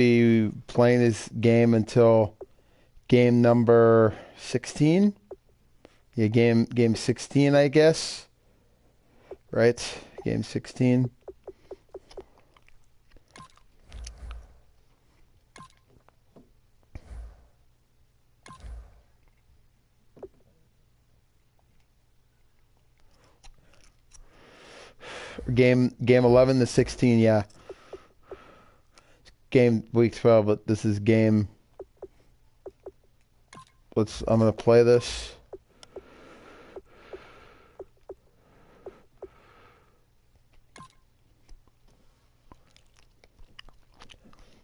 be playing this game until game number 16. Yeah, game 16, I guess. Right? Game 16. Game 11 to 16, yeah. Game week 12, but this is game. I'm gonna play this.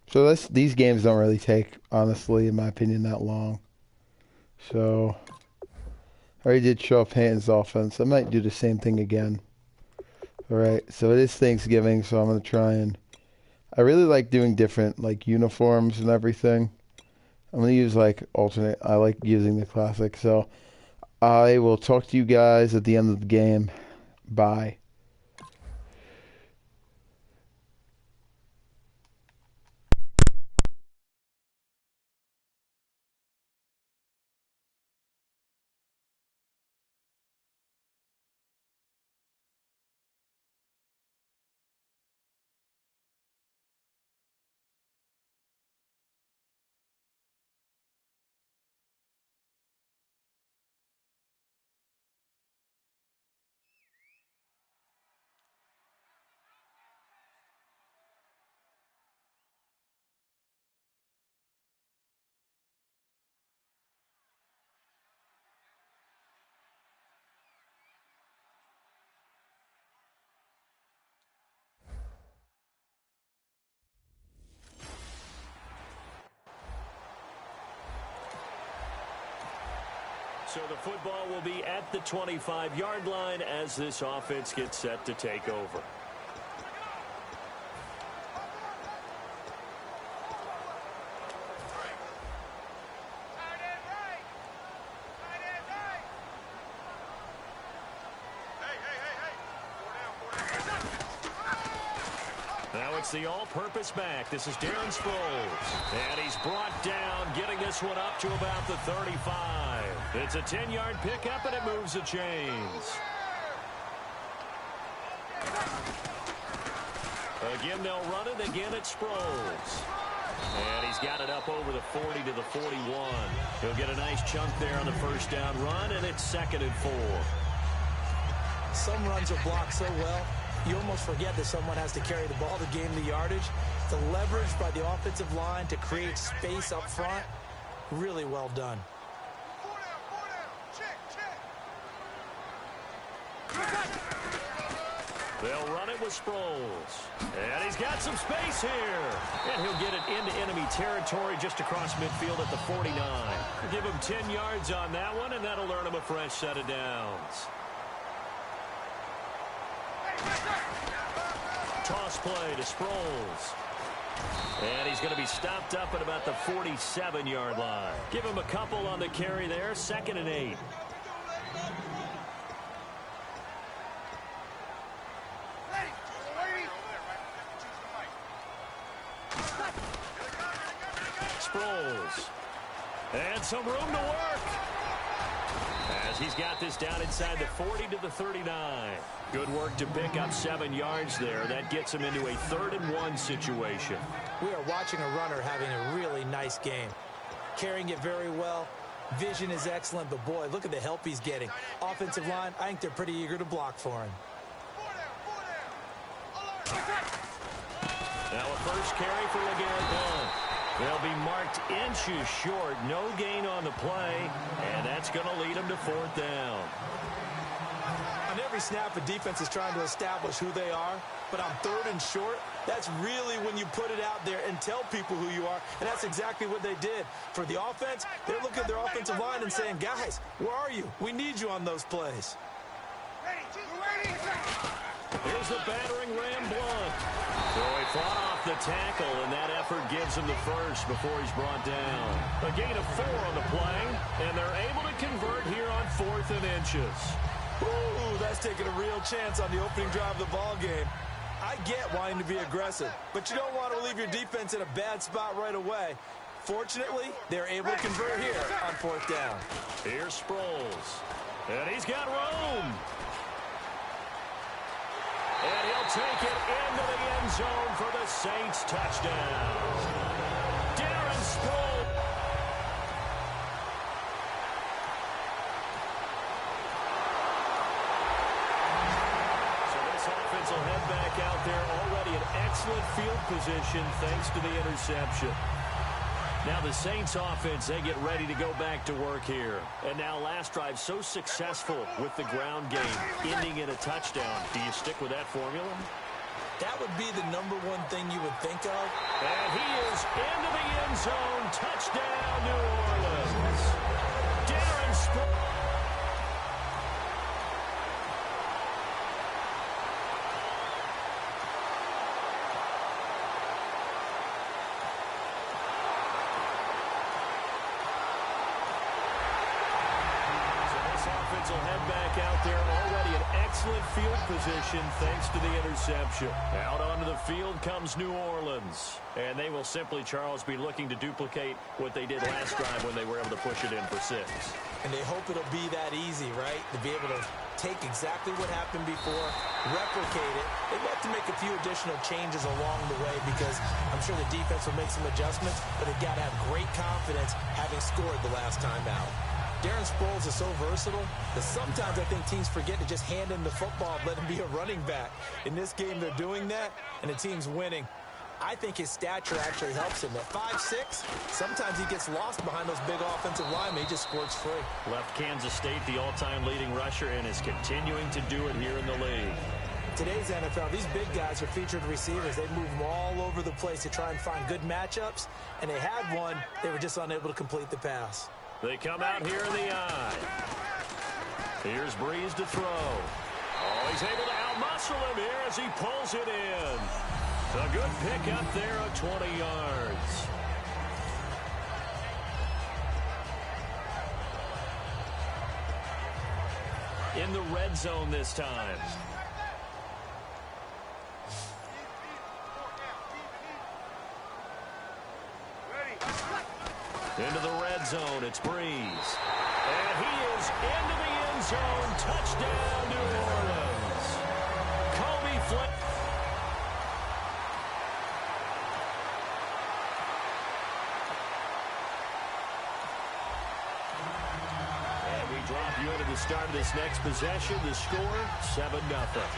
So these games don't really take, honestly, in my opinion, that long. So I already did show up Payton's offense. I might do the same thing again. Alright, so it is Thanksgiving, so I'm gonna try and I really like doing different like uniforms and everything. I'm gonna use like alternate. I like using the classic. So I will talk to you guys at the end of the game. Bye. So the football will be at the 25-yard line as this offense gets set to take over. Now it's the all-purpose back. This is Darren Sproles. And he's brought down, getting this one up to about the 35. It's a 10-yard pickup, and it moves the chains. Again, they'll run it. Again, it's Sproles. And he's got it up over the 40 to the 41. He'll get a nice chunk there on the first down run, and it's 2nd and 4. Some runs are blocked so well, you almost forget that someone has to carry the ball to gain the yardage. The leverage by the offensive line to create space up front, really well done. They'll run it with Sproles. And he's got some space here. And he'll get it into enemy territory just across midfield at the 49. Give him 10 yards on that one, and that'll earn him a fresh set of downs. Toss play to Sproles. And he's going to be stopped up at about the 47-yard line. Give him a couple on the carry there, 2nd and 8. Sproles. And some room to work. As he's got this down inside the 40 to the 39. Good work to pick up 7 yards there. That gets him into a 3rd and 1 situation. We are watching a runner having a really nice game. Carrying it very well. Vision is excellent, but boy, look at the help he's getting. Offensive line, I think they're pretty eager to block for him. Now a first carry for LeGarrette Blount. They'll be marked inches short. No gain on the play, and that's going to lead them to 4th down. On every snap, a defense is trying to establish who they are, but on 3rd and short, that's really when you put it out there and tell people who you are, and that's exactly what they did. For the offense, they're looking at their offensive line and saying, guys, where are you? We need you on those plays. Here's the battering ram Blount. So he fought off the tackle, and that effort gives him the first before he's brought down. A gain of 4 on the play, and they're able to convert here on 4th and inches. Ooh, that's taking a real chance on the opening drive of the ball game. I get wanting to be aggressive, but you don't want to leave your defense in a bad spot right away. Fortunately, they're able to convert here on 4th down. Here's Sproles. And he's got room. And he'll take it into the end zone for the Saints touchdown. Darren Sproles. So this offense will head back out there, already in excellent field position thanks to the interception. Now the Saints offense, they get ready to go back to work here. And now last drive so successful with the ground game, ending in a touchdown. Do you stick with that formula? That would be the #1 thing you would think of. And he is into the end zone. Touchdown, New Orleans. Darren Sproles. Will head back out there, already in excellent field position thanks to the interception. Out onto the field comes New Orleans. And they will simply, Charles, be looking to duplicate what they did last drive when they were able to push it in for 6. And they hope it'll be that easy, right? To be able to take exactly what happened before, replicate it. They've got to make a few additional changes along the way because I'm sure the defense will make some adjustments, but they've got to have great confidence having scored the last time out. Darren Sproles is so versatile that sometimes I think teams forget to just hand him the football and let him be a running back. In this game, they're doing that, and the team's winning. I think his stature actually helps him. At 5'6", sometimes he gets lost behind those big offensive linemen. He just squirts free. Left Kansas State the all-time leading rusher and is continuing to do it here in the league. Today's NFL, these big guys are featured receivers. They move them all over the place to try and find good matchups, and they had one. They were just unable to complete the pass. They come out here in the eye. Here's Breeze to throw. Oh, he's able to outmuscle him here as he pulls it in. A good pick up there of 20 yards. In the red zone this time. Into the red zone, it's Breeze. And he is into the end zone. Touchdown, New Orleans. Kobe Flynn. And we drop you into the start of this next possession. The score, 7-0.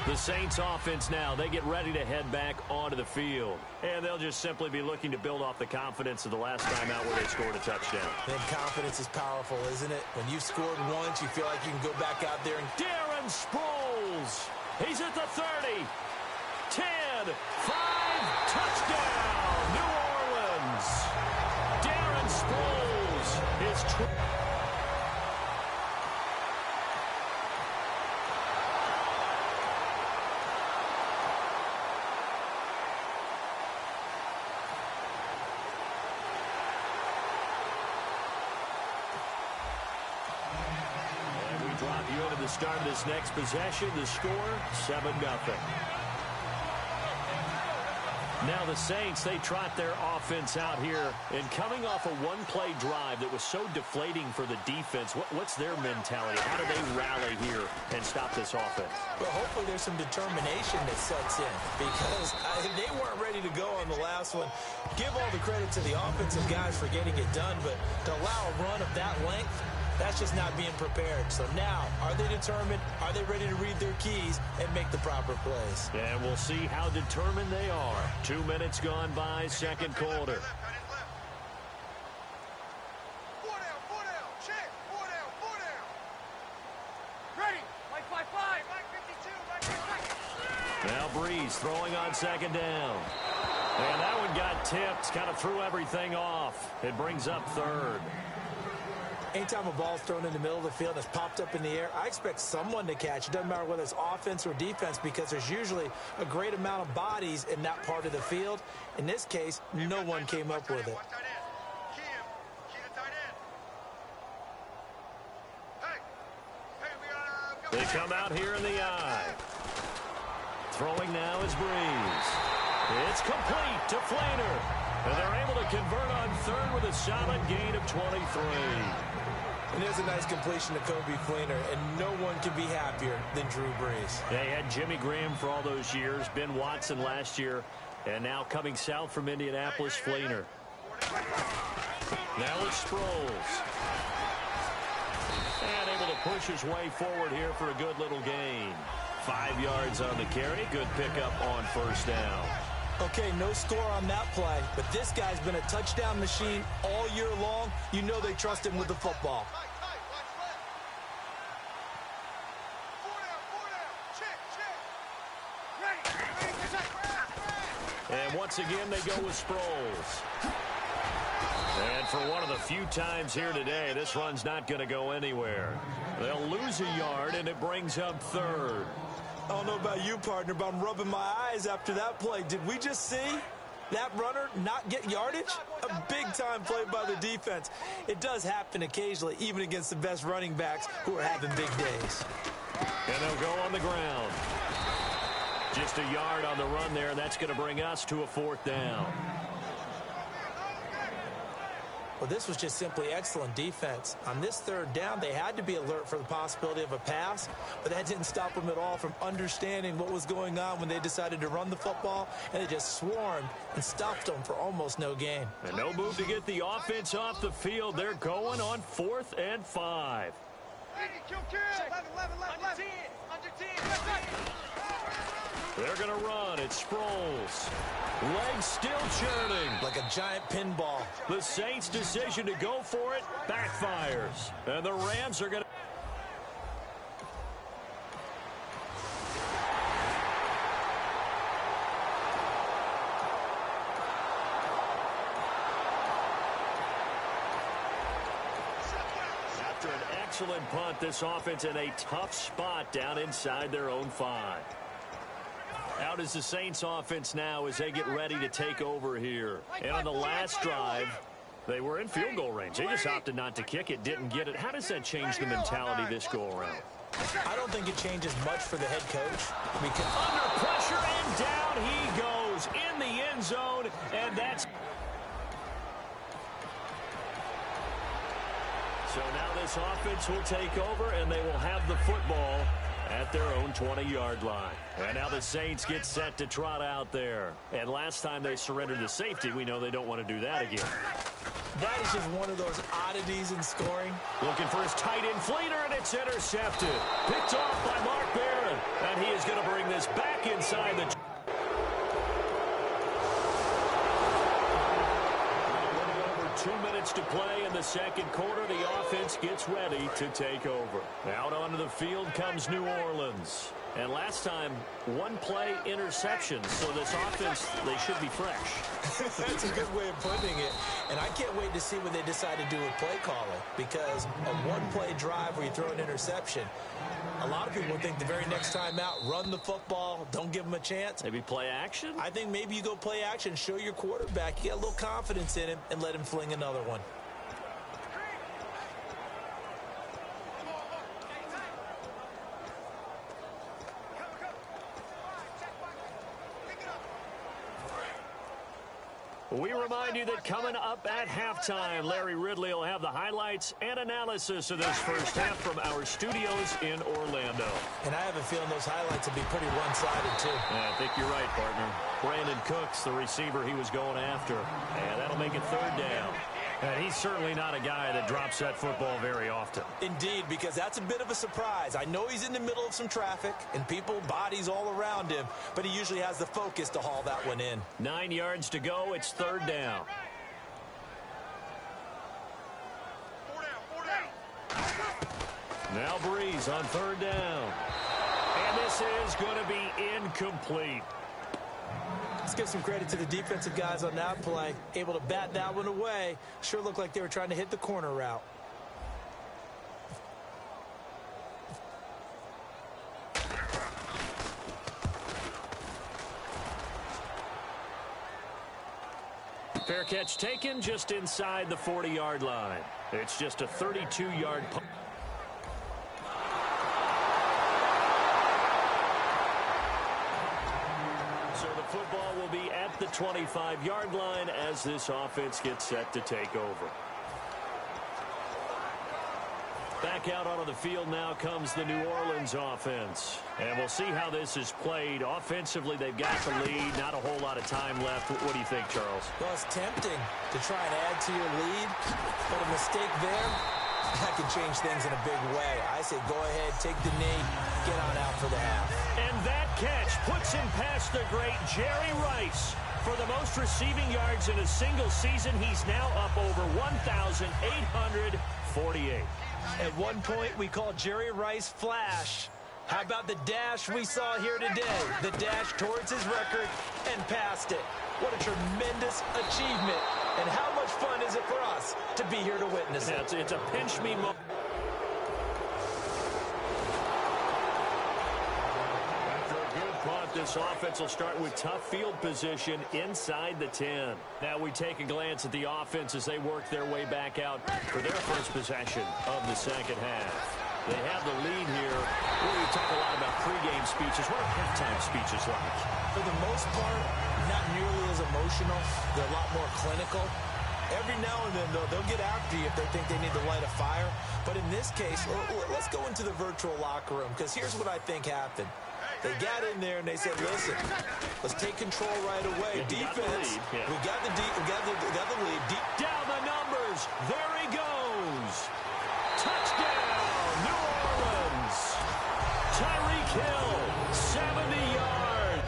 The Saints offense now, they get ready to head back onto the field. And they'll just simply be looking to build off the confidence of the last time out where they scored a touchdown. And confidence is powerful, isn't it? When you've scored once, you feel like you can go back out there and... Darren Sproles. He's at the 30. 10. 5. Touchdown. New Orleans. Darren Sproles is... Start of this next possession, the score, 7-0. Now the Saints, they trot their offense out here, and coming off a one-play drive that was so deflating for the defense, what's their mentality? How do they rally here and stop this offense? Well, hopefully there's some determination that sets in because they weren't ready to go on the last one. Give all the credit to the offensive guys for getting it done, but to allow a run of that length, that's just not being prepared. So now, are they determined? Are they ready to read their keys and make the proper plays? And we'll see how determined they are. 2 minutes gone by, second quarter. Now Breeze throwing on second down. And that one got tipped, kind of threw everything off. It brings up third. Anytime a ball's thrown in the middle of the field and it's popped up in the air, I expect someone to catch. It doesn't matter whether it's offense or defense because there's usually a great amount of bodies in that part of the field. In this case, no one came up with it. They come out here in the eye. Throwing now is Breeze. It's complete to Flainer. And they're able to convert on third with a solid gain of 23. And there's a nice completion to Kobe Flainer, and no one can be happier than Drew Brees. They had Jimmy Graham for all those years, Ben Watson last year, and now coming south from Indianapolis, Flainer. Now it's Sproles. And able to push his way forward here for a good little gain. 5 yards on the carry. Good pickup on first down. Okay, no score on that play, but this guy's been a touchdown machine all year long. You know they trust him with the football. And once again, they go with Sproles. And for one of the few times here today, this run's not going to go anywhere. They'll lose a yard, and it brings up third. I don't know about you, partner, but I'm rubbing my eyes after that play. Did we just see that runner not get yardage? A big-time play by the defense. It does happen occasionally, even against the best running backs who are having big days. And they'll go on the ground. Just a yard on the run there. That's going to bring us to a fourth down. Well, this was just simply excellent defense. On this third down, they had to be alert for the possibility of a pass, but that didn't stop them at all from understanding what was going on when they decided to run the football, and they just swarmed and stuffed them for almost no gain. And no move to get the offense off the field. They're going on 4th and 5. They're going to run. It's Sproles. Legs still churning. Like a giant pinball. The Saints' decision to go for it backfires. And the Rams are going to... After an excellent punt, this offense in a tough spot down inside their own 5. Out is the Saints offense now as they get ready to take over here. And on the last drive, they were in field goal range. They just opted not to kick it, didn't get it. How does that change the mentality this go around? I don't think it changes much for the head coach. Because under pressure, and down he goes in the end zone. And that's... So now this offense will take over, and they will have the football at their own 20-yard line. And now the Saints get set to trot out there. And last time they surrendered to safety, we know they don't want to do that again. That is just one of those oddities in scoring. Looking for his tight end Fleeter, and it's intercepted. Picked off by Mark Barron. And he is going to bring this back inside the... 2 minutes to play in the second quarter. The offense gets ready to take over. Out onto the field comes New Orleans. And last time, one play interception. So this offense, they should be fresh. That's a good way of putting it. And I can't wait to see what they decide to do with play calling. Because a one-play drive where you throw an interception, a lot of people would think the very next time out, run the football, don't give them a chance. Maybe play action? I think maybe you go play action, show your quarterback, you get a little confidence in him, and let him fling another one. We remind you that coming up at halftime, Larry Ridley will have the highlights and analysis of this first half from our studios in Orlando. And I have a feeling those highlights will be pretty one-sided, too. Yeah, I think you're right, partner. Brandon Cooks, the receiver he was going after. And that'll make it third down. And he's certainly not a guy that drops that football very often. Indeed, because that's a bit of a surprise. I know he's in the middle of some traffic and people, bodies all around him, but he usually has the focus to haul that one in. 9 yards to go. It's third down. Now Breeze on third down. And this is going to be incomplete. Let's give some credit to the defensive guys on that play. Able to bat that one away. Sure looked like they were trying to hit the corner route. Fair catch taken just inside the 40-yard line. It's just a 32-yard punt. 25-yard line as this offense gets set to take over. Back out onto the field now comes the New Orleans offense. And we'll see how this is played. Offensively, they've got the lead. Not a whole lot of time left. What do you think, Charles? Well, it's tempting to try and add to your lead, but a mistake there, that can change things in a big way. I say go ahead, take the knee, get on out for the half. And that catch puts him past the great Jerry Rice. For the most receiving yards in a single season, he's now up over 1,848. At one point, we called Jerry Rice Flash. How about the dash we saw here today? The dash towards his record and past it. What a tremendous achievement. And how much fun is it for us to be here to witness it? It's a pinch me moment. This offense will start with tough field position inside the 10. Now we take a glance at the offense as they work their way back out for their first possession of the second half. They have the lead here. We talk a lot about pregame speeches. What are halftime speeches like? For the most part, not nearly as emotional. They're a lot more clinical. Every now and then, though, they'll get after you if they think they need to light a fire. But in this case, let's go into the virtual locker room, because here's what I think happened. They got in there and they said, listen, let's take control right away. Defense, we got the lead. Down the numbers. There he goes. Touchdown, New Orleans. Tyreek Hill, 70 yards.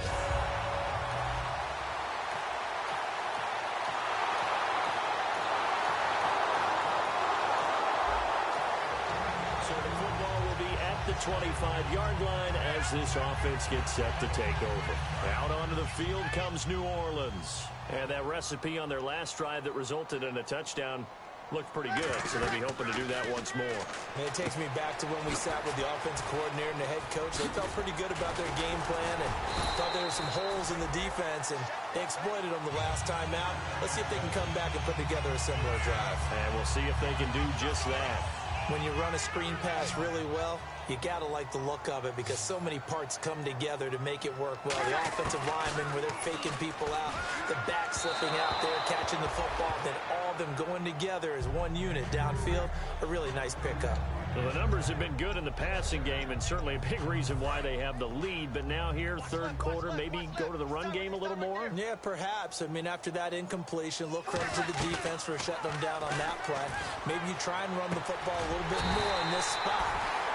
So the football will be at the 25-yard line as this offense gets set to take over. Out onto the field comes New Orleans. And that recipe on their last drive that resulted in a touchdown looked pretty good, so they'll be hoping to do that once more. And it takes me back to when we sat with the offensive coordinator and the head coach. They felt pretty good about their game plan and thought there were some holes in the defense, and they exploited them the last time out. Let's see if they can come back and put together a similar drive. And we'll see if they can do just that. When you run a screen pass really well, you got to like the look of it because so many parts come together to make it work well. The offensive linemen, where they're faking people out, the back slipping out there, catching the football, then all of them going together as one unit downfield. A really nice pickup. Well, the numbers have been good in the passing game and certainly a big reason why they have the lead. But now here, third quarter, maybe go to the run game a little more? Yeah, perhaps. I mean, after that incompletion, a little credit to the defense for shutting them down on that play. Maybe you try and run the football a little bit more in this spot.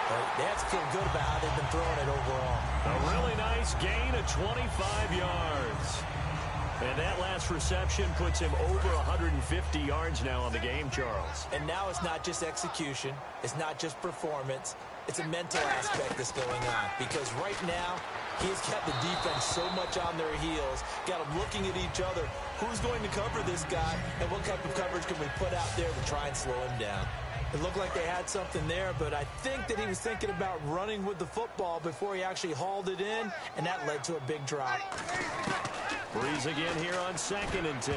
But they have to feel good about how they've been throwing it overall. A really nice gain of 25 yards. And that last reception puts him over 150 yards now on the game, Charles. And now it's not just execution. It's not just performance. It's a mental aspect that's going on. Because right now, he's got the defense so much on their heels, got them looking at each other. Who's going to cover this guy, and what type of coverage can we put out there to try and slow him down? It looked like they had something there, but I think that he was thinking about running with the football before he actually hauled it in, and that led to a big drop. Breeze again here on 2nd and 10.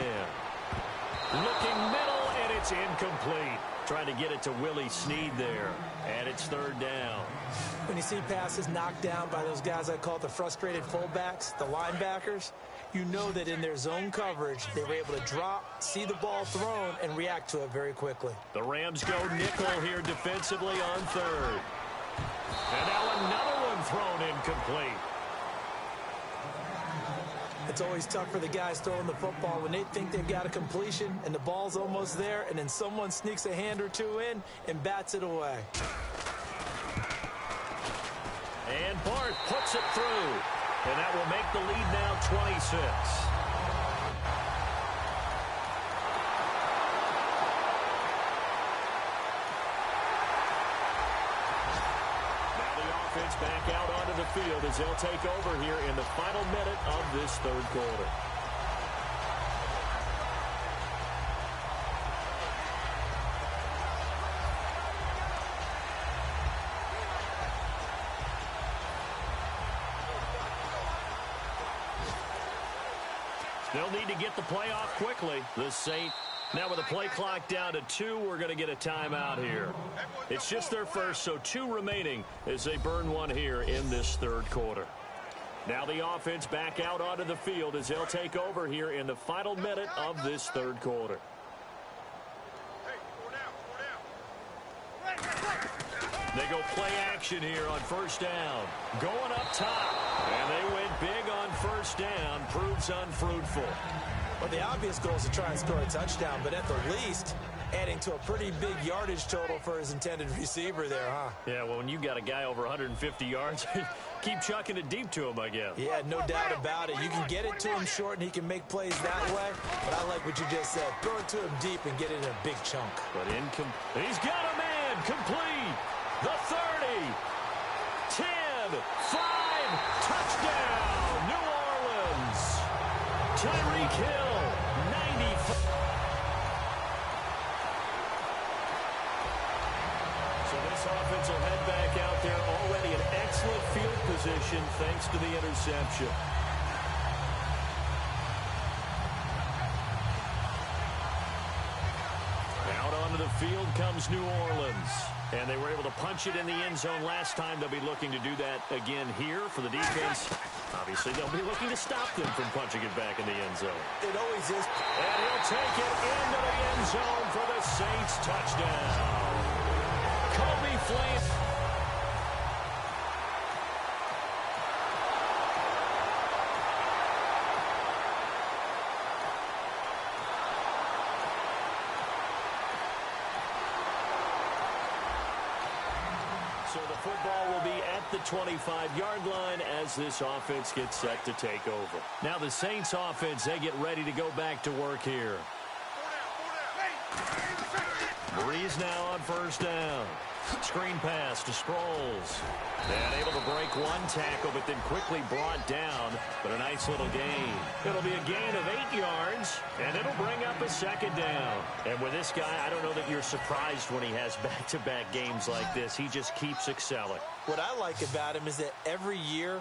Looking middle, and it's incomplete. Trying to get it to Willie Snead there. And it's third down. When you see passes knocked down by those guys I call the frustrated fullbacks, the linebackers, you know that in their zone coverage, they were able to drop, see the ball thrown, and react to it very quickly. The Rams go nickel here defensively on third. And now another one thrown incomplete. It's always tough for the guys throwing the football when they think they've got a completion and the ball's almost there, and then someone sneaks a hand or two in and bats it away. And Bart puts it through. And that will make the lead now 26. Back out onto the field as they'll take over here in the final minute of this third quarter. They'll need to get the play off quickly. The Saints. Now with the play clock down to 2, we're going to get a timeout here. It's just their first, so 2 remaining as they burn one here in this third quarter. Now the offense back out onto the field as they'll take over here in the final minute of this third quarter. They go play action here on first down. Going up top. And they went big on first down. Proves unfruitful. Well, the obvious goal is to try and score a touchdown, but at the least, adding to a pretty big yardage total for his intended receiver there, huh? Yeah, well, when you got a guy over 150 yards, keep chucking it deep to him, I guess. Yeah, no doubt about it. You can get it to him short, and he can make plays that way. But I like what you just said. Throw it to him deep and get it in a big chunk. But he's got a man complete. The 30, 10, 5, touchdown, New Orleans. Tyreek Hill, 95. So this offense will head back out there, already in excellent field position thanks to the interception. Out onto the field comes New Orleans. And they were able to punch it in the end zone last time. They'll be looking to do that again here for the defense. Obviously, they'll be looking to stop them from punching it back in the end zone. It always is. And he'll take it into the end zone for the Saints touchdown. Kobe Flynn. So the football will be at the 25-yard line as this offense gets set to take over. Now the Saints offense, they get ready to go back to work here. Breeze now on first down. Screen pass to Sproles. And able to break one tackle, but then quickly brought down. But a nice little gain. It'll be a gain of 8 yards, and it'll bring up a second down. And with this guy, I don't know that you're surprised when he has back-to-back games like this. He just keeps excelling. What I like about him is that every year,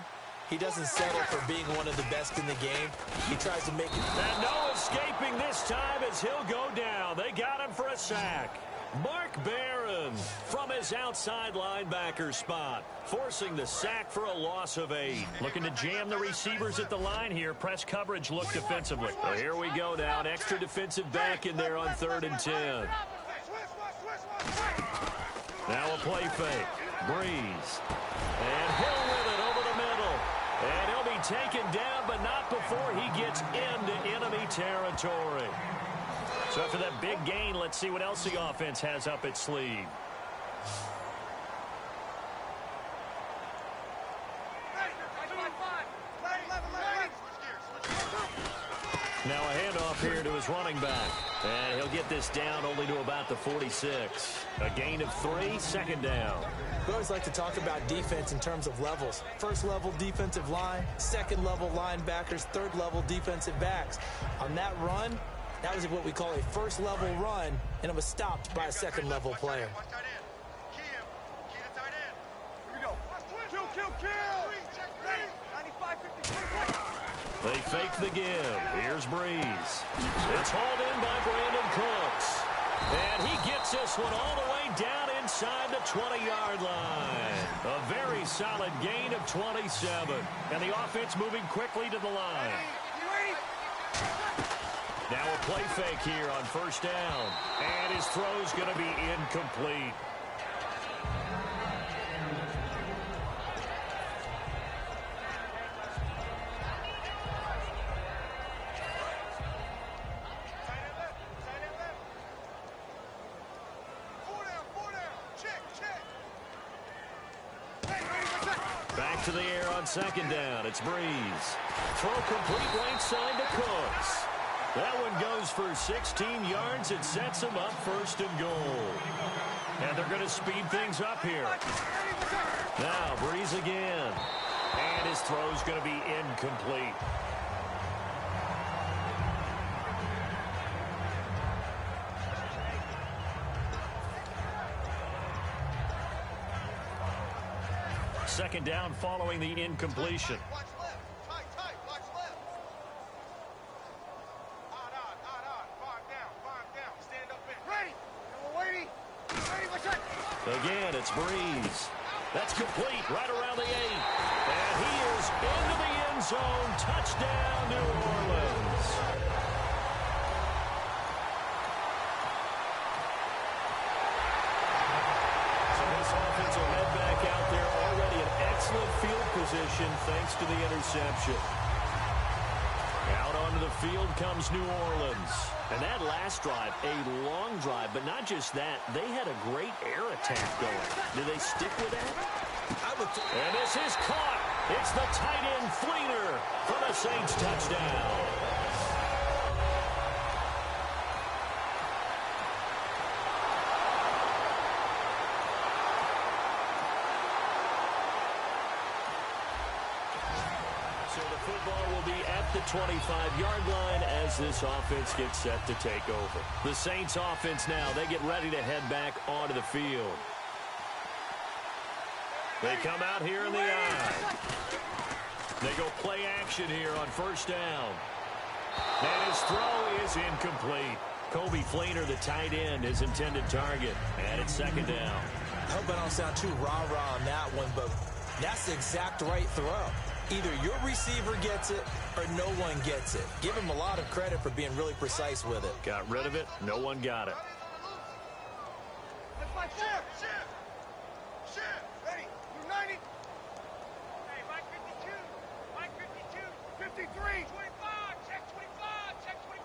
he doesn't settle for being one of the best in the game. He tries to make it. And no escaping this time as he'll go down. They got him for a sack. Mark Barron from his outside linebacker spot, forcing the sack for a loss of 8. Looking to jam the receivers at the line here. Press coverage look defensively. So here we go now. An extra defensive back in there on 3rd and 10. Now a play fake. Breeze. And Hill with it over the middle. And he'll be taken down, but not before he gets into enemy territory. So after that big gain, let's see what else the offense has up its sleeve. Now a handoff here to his running back. And he'll get this down only to about the 46. A gain of 3, second down. We always like to talk about defense in terms of levels. First level defensive line, second level linebackers, third level defensive backs. On that run, that was what we call a first level run, and it was stopped by a second level player. They fake the give. Here's Breeze. It's hauled in by Brandon Cooks. And he gets this one all the way down inside the 20-yard line. A very solid gain of 27. And the offense moving quickly to the line. Now a play fake here on first down. And his throw's going to be incomplete. Back to the air on second down. It's Breeze. Throw complete right side to Cooks. That one goes for 16 yards. It sets him up 1st and goal. And they're going to speed things up here. Now Breeze again. And his throw's going to be incomplete. Second down following the incompletion. Again, it's Breeze. That's complete right around the 8. And he is into the end zone. Touchdown, New Orleans. So this offense will head back out there, already in excellent field position thanks to the interception. Out onto the field comes New Orleans. And that last drive, a long drive, but not just that. They had a great air attack going. Do they stick with that? And this is caught. It's the tight end Fleener for the Saints touchdown. So the football will be at the 25-yard line as this offense gets set to take over. The Saints offense now, they get ready to head back onto the field. They come out here in the eye. They go play action here on first down. And his throw is incomplete. Kobe Fleener, the tight end, his intended target. And it's second down. I hope I don't sound too rah-rah on that one, but that's the exact right throw. Either your receiver gets it or no one gets it. Give him a lot of credit for being really precise with it. Got rid of it. No one got it. Ready. You're 90. Hey, Mike 52. Mike 52. 53. 25. Check 25. Check 25.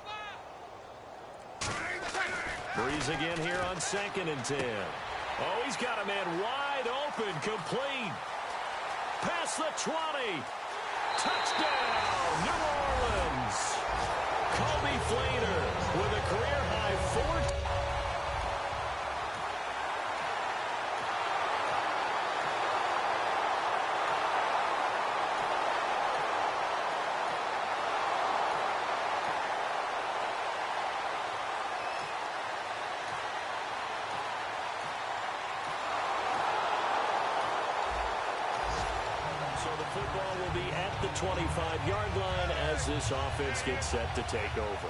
Breeze again here on 2nd and 10. Oh, he's got a man wide open, complete. Past the 20. Touchdown, New Orleans. Kobe Fleener with a career-high 4. Football will be at the 25-yard line as this offense gets set to take over.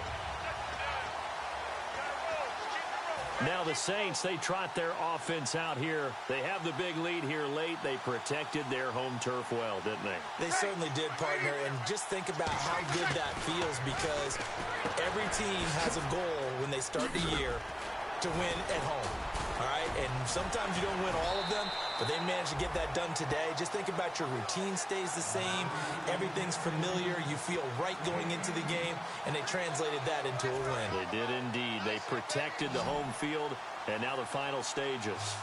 Now the Saints, they trot their offense out here. They have the big lead here late. They protected their home turf well, didn't they? They certainly did, partner. And just think about how good that feels, because every team has a goal when they start the year to win at home. All right, and sometimes you don't win all of them, but they managed to get that done today. Just think about your routine stays the same. Everything's familiar. You feel right going into the game, and they translated that into a win. They did indeed. They protected the home field, and now the final stages.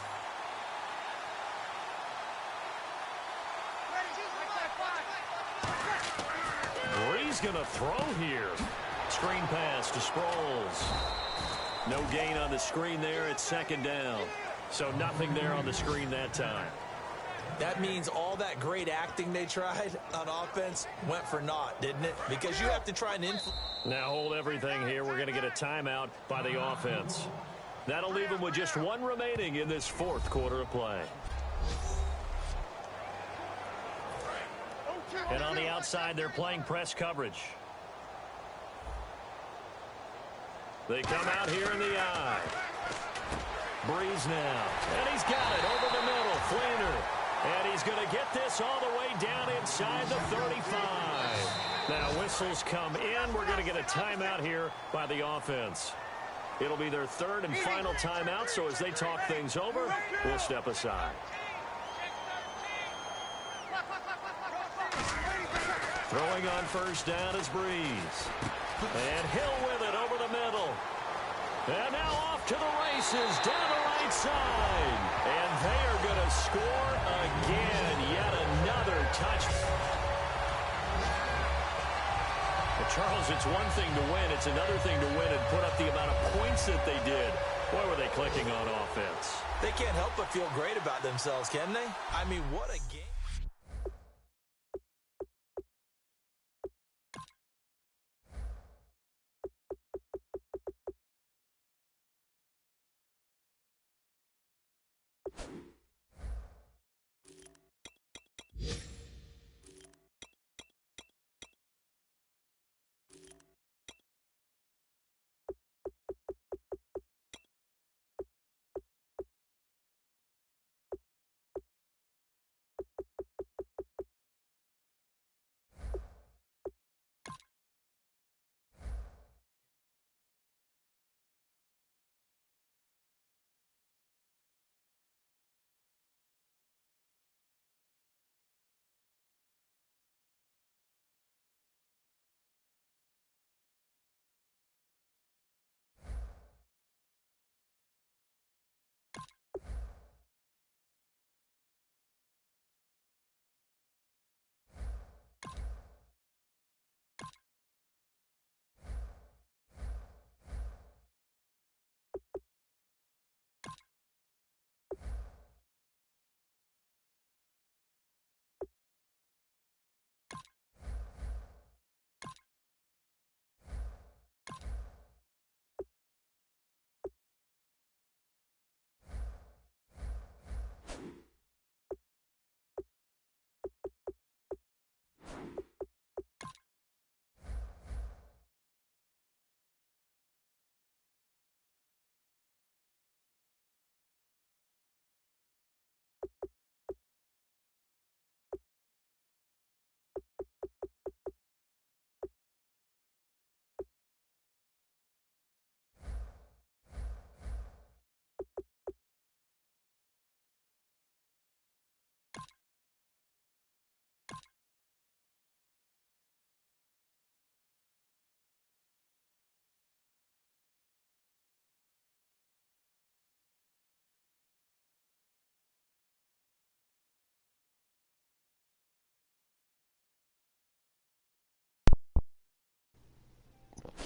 Bree's going to throw here. Screen pass to Sproles. No gain on the screen there. It's second down. So nothing there on the screen that time. That means all that great acting they tried on offense went for naught, didn't it? Because you have to try and Now hold everything here. We're going to get a timeout by the offense. That'll leave them with just one remaining in this fourth quarter of play. And on the outside, they're playing press coverage. They come out here in the eye. Breeze now. And he's got it over the middle. Fleener. And he's going to get this all the way down inside the 35. Now whistles come in. We're going to get a timeout here by the offense. It'll be their third and final timeout, so as they talk things over, we'll step aside. Throwing on first down is Breeze. And Hill with it over the middle. And now off to the races down the right side. And they are going to score again. Yet another touch. Well, Charles, it's one thing to win. It's another thing to win and put up the amount of points that they did. Boy, were they clicking on offense. They can't help but feel great about themselves, can they? I mean, what a game.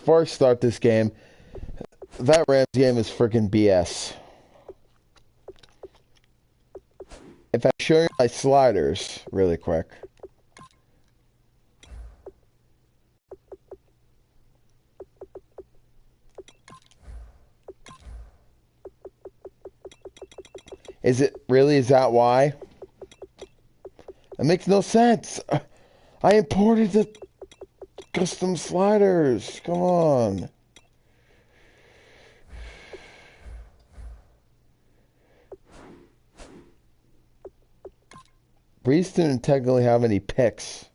before I start this game, that Rams game is freaking BS. If I show you my sliders really quick. Is that why? It makes no sense. I imported the custom sliders. Come on. Breeze didn't technically have any picks.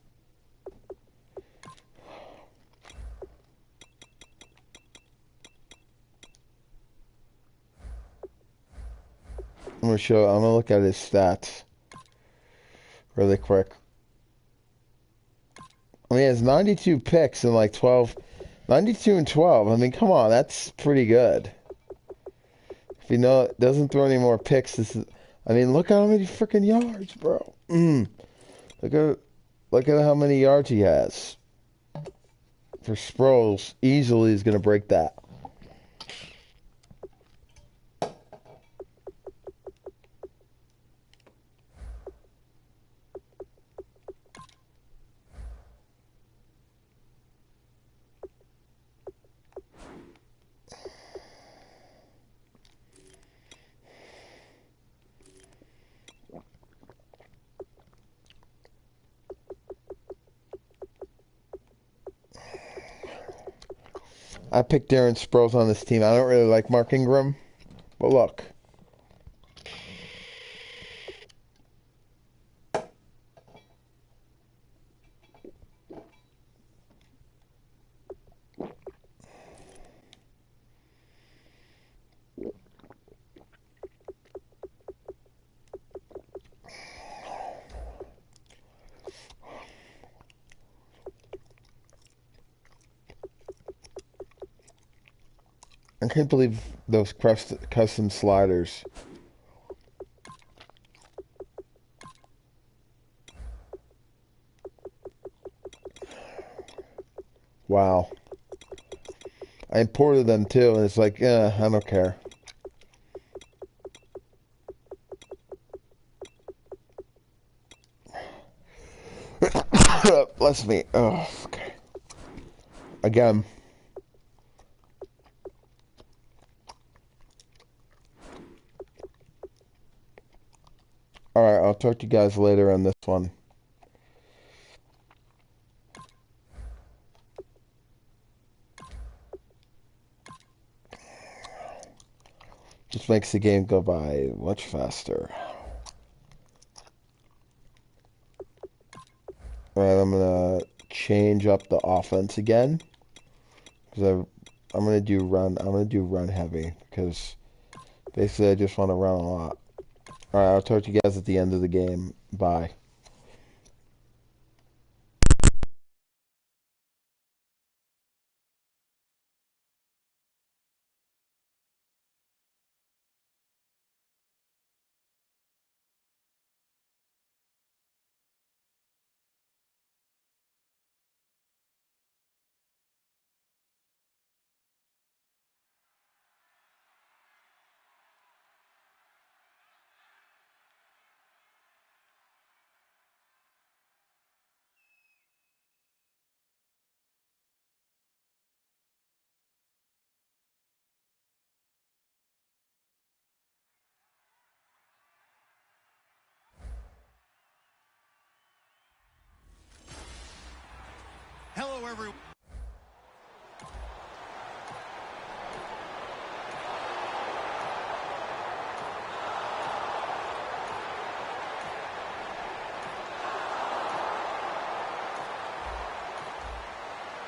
I'm gonna look at his stats really quick. I mean, he has 92 picks and like 92 and 12. I mean, come on, that's pretty good. If you know, doesn't throw any more picks, I mean, look at how many freaking yards, bro. Look at how many yards he has. For Sproles, easily is gonna break that. I picked Darren Sproles on this team. I don't really like Mark Ingram, but look. I can't believe those custom sliders. Wow. I imported them too, and it's like, I don't care. Bless me. Oh, okay. Again. Alright, I'll talk to you guys later on this one. Just makes the game go by much faster. Alright, I'm gonna change up the offense again. Because I'm gonna do run heavy. Because basically I just want to run a lot. Alright, I'll talk to you guys at the end of the game. Bye. Hello, everyone.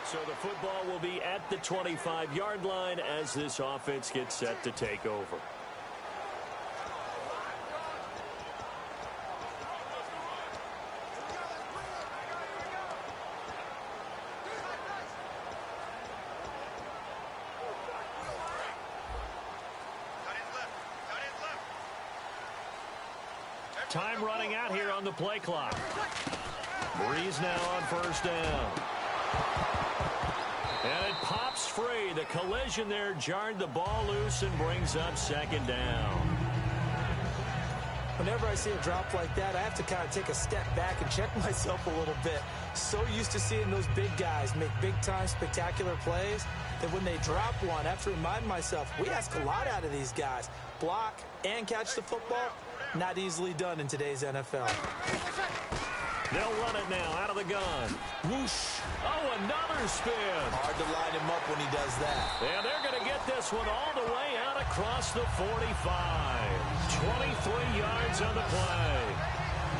So the football will be at the 25-yard line as this offense gets set to take over. Time running out here on the play clock. Breeze now on first down. And it pops slips free. The collision there jarred the ball loose and brings up second down. Whenever I see a drop like that, I have to kind of take a step back and check myself a little bit. So used to seeing those big guys make big-time spectacular plays that when they drop one, I have to remind myself, we ask a lot out of these guys. Block and catch the football, not easily done in today's NFL. They'll run it now out of the gun. Whoosh. Oh, another spin. Hard to line him up when he does that. And they're going to get this one all the way out across the 45. 23 yards on the play.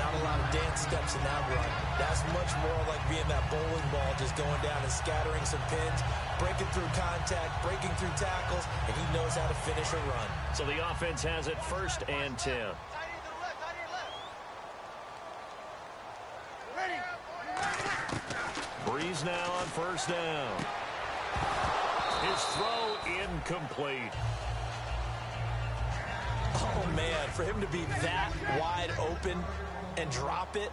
Not a lot of dance steps in that run. That's much more like being that bowling ball, just going down and scattering some pins, breaking through contact, breaking through tackles, and he knows how to finish a run. So the offense has it 1st and 10. Breeze now on 1st down. His throw incomplete. Oh, man, for him to be that wide open and drop it,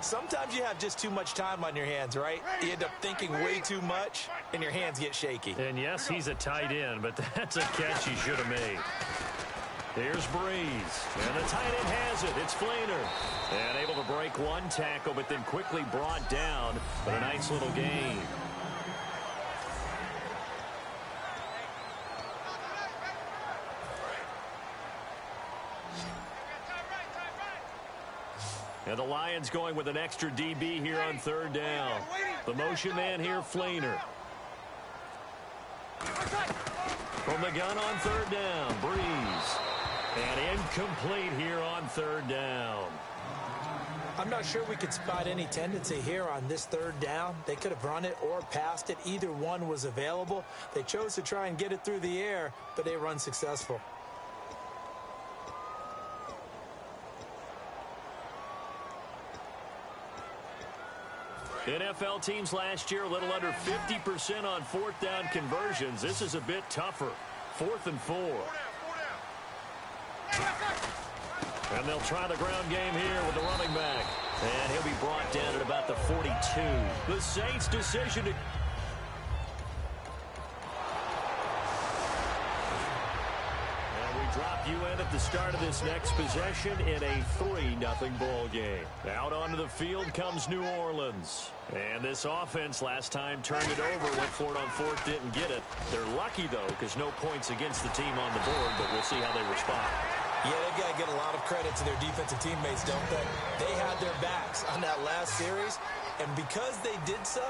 sometimes you have just too much time on your hands, right? You end up thinking way too much, and your hands get shaky. And, yes, he's a tight end, but that's a catch he should have made. Here's Breeze, and the tight end has it. It's Fleener. And able to break one tackle, but then quickly brought down. But a nice little gain. And the Lions going with an extra DB here on 3rd down. The motion man here, Fleener. From the gun on 3rd down, Breeze. And incomplete here on 3rd down. I'm not sure we could spot any tendency here on this 3rd down. They could have run it or passed it. Either one was available. They chose to try and get it through the air, but they were unsuccessful. NFL teams last year a little under 50% on 4th down conversions. This is a bit tougher. 4th and 4. And they'll try the ground game here with the running back. And he'll be brought down at about the 42. The Saints' decision to... And we drop you in at the start of this next possession in a 3-0 ball game. Out onto the field comes New Orleans. And this offense last time turned it over, went for it on 4th, didn't get it. They're lucky, though, because no points against the team on the board, but we'll see how they respond. Yeah, they've got to get a lot of credit to their defensive teammates, don't they? They had their backs on that last series, and because they did so,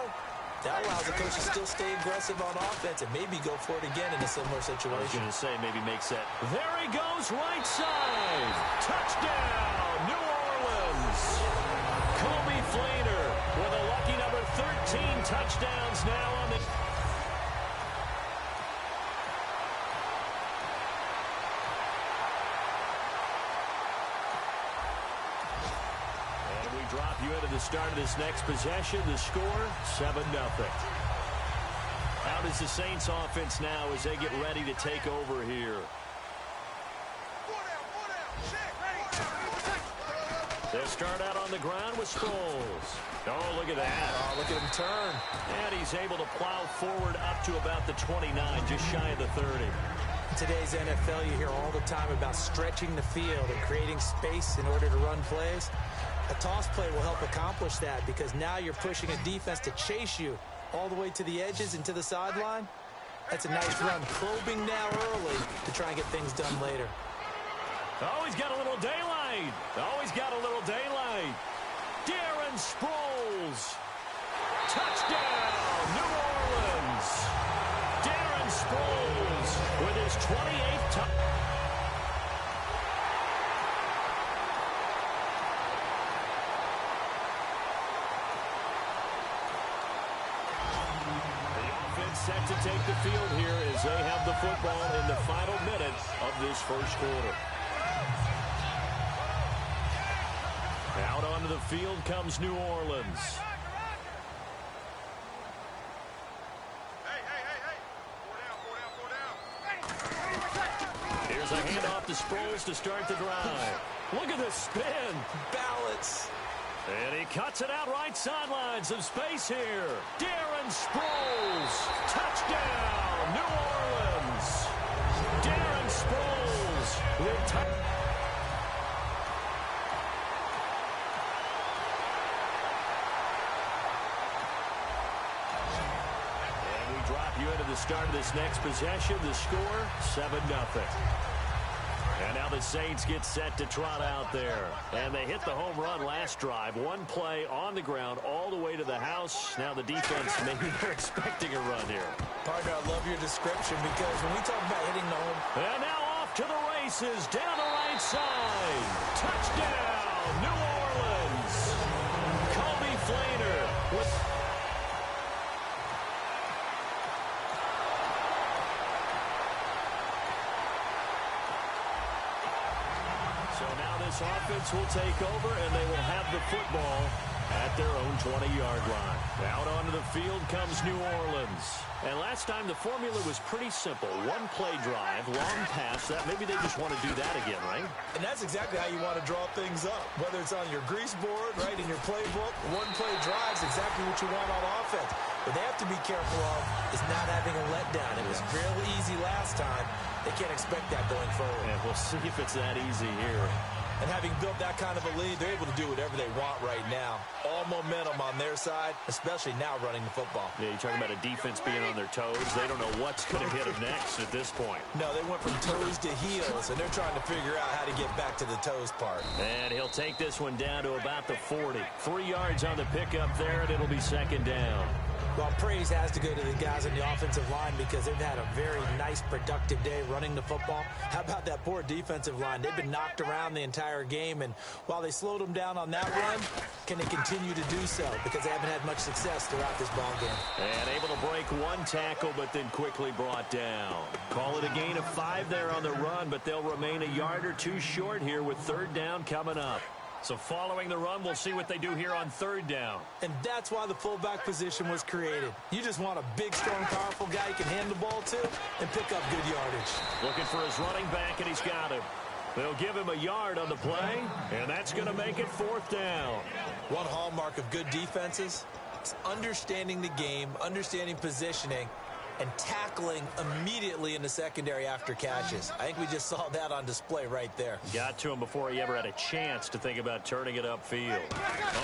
that allows the coach to still stay aggressive on offense and maybe go for it again in a similar situation. I was going to say maybe makes that. There he goes, right side. Touchdown, New Orleans. Kobe Fleener with a lucky number 13 touchdowns now on the... Drop you into the start of this next possession. The score, 7-0. How does the Saints offense now as they get ready to take over here? They'll start out on the ground with Sproles. Oh, look at that. Oh, look at him turn. And he's able to plow forward up to about the 29, just shy of the 30. In today's NFL, you hear all the time about stretching the field and creating space in order to run plays. A toss play will help accomplish that because now you're pushing a defense to chase you all the way to the edges and to the sideline. That's a nice run. Probing now early to try and get things done later. Oh, he's got a little daylight. Oh, he's got a little daylight. Darren Sproles. Touchdown, New Orleans. Darren Sproles with his 28th touchdown. Set to take the field here as they have the football in the final minute of this first quarter. Out onto the field comes New Orleans. Here's a handoff to Sproles to start the drive. Look at the spin. Balance. And he cuts it out right sideline. Some space here. Darren Sproles. Touchdown, New Orleans. Darren Sproles. And we drop you into the start of this next possession. The score, 7-0. And now the Saints get set to trot out there. And they hit the home run last drive. One play on the ground all the way to the house. Now the defense, maybe they're expecting a run here. Partner, I love your description because when we talk about hitting the home. And now off to the races down the right side. Touchdown, New Orleans. Kobe Fleener with... So now this offense will take over, and they will have the football at their own 20-yard line. Out onto the field comes New Orleans. And last time the formula was pretty simple. One play drive, long pass. That maybe they just want to do that again, right? And that's exactly how you want to draw things up. Whether it's on your grease board, right, in your playbook, one play drive is exactly what you want on offense. What they have to be careful of is not having a letdown. It was real easy last time. They can't expect that going forward. And we'll see if it's that easy here. And having built that kind of a lead, they're able to do whatever they want right now. All momentum on their side, especially now running the football. Yeah, you're talking about a defense being on their toes. They don't know what's going to hit them next at this point. No, they went from toes to heels, and they're trying to figure out how to get back to the toes part. And he'll take this one down to about the 40. 3 yards on the pickup there, and it'll be second down. Well, praise has to go to the guys on the offensive line because they've had a very nice, productive day running the football. How about that poor defensive line? They've been knocked around the entire game, and while they slowed them down on that run, can they continue to do so? Because they haven't had much success throughout this ball game. And able to break one tackle, but then quickly brought down. Call it a gain of 5 there on the run, but they'll remain a yard or two short here with third down coming up. So following the run, we'll see what they do here on third down. And that's why the fullback position was created. You just want a big, strong, powerful guy you can hand the ball to and pick up good yardage. Looking for his running back, and he's got him. They'll give him a yard on the play, and that's going to make it fourth down. One hallmark of good defenses is understanding the game, understanding positioning, and tackling immediately in the secondary after catches. I think we just saw that on display right there. Got to him before he ever had a chance to think about turning it upfield.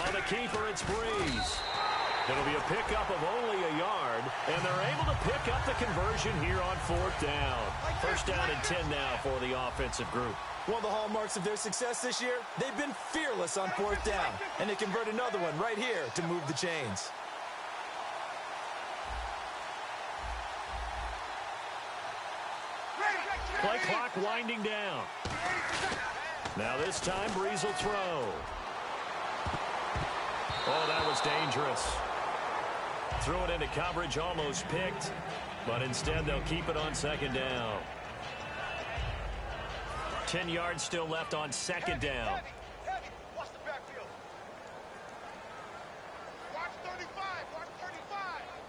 On the keeper, it's Breeze. It'll be a pickup of only a yard, and they're able to pick up the conversion here on fourth down. First down and 10 now for the offensive group. One of the hallmarks of their success this year, they've been fearless on fourth down, and they convert another one right here to move the chains. Play clock winding down. Now this time, Breeze will throw. Oh, that was dangerous. Threw it into coverage, almost picked, but instead they'll keep it on second down. 10 yards still left on second down. Watch the backfield. Watch 35. Watch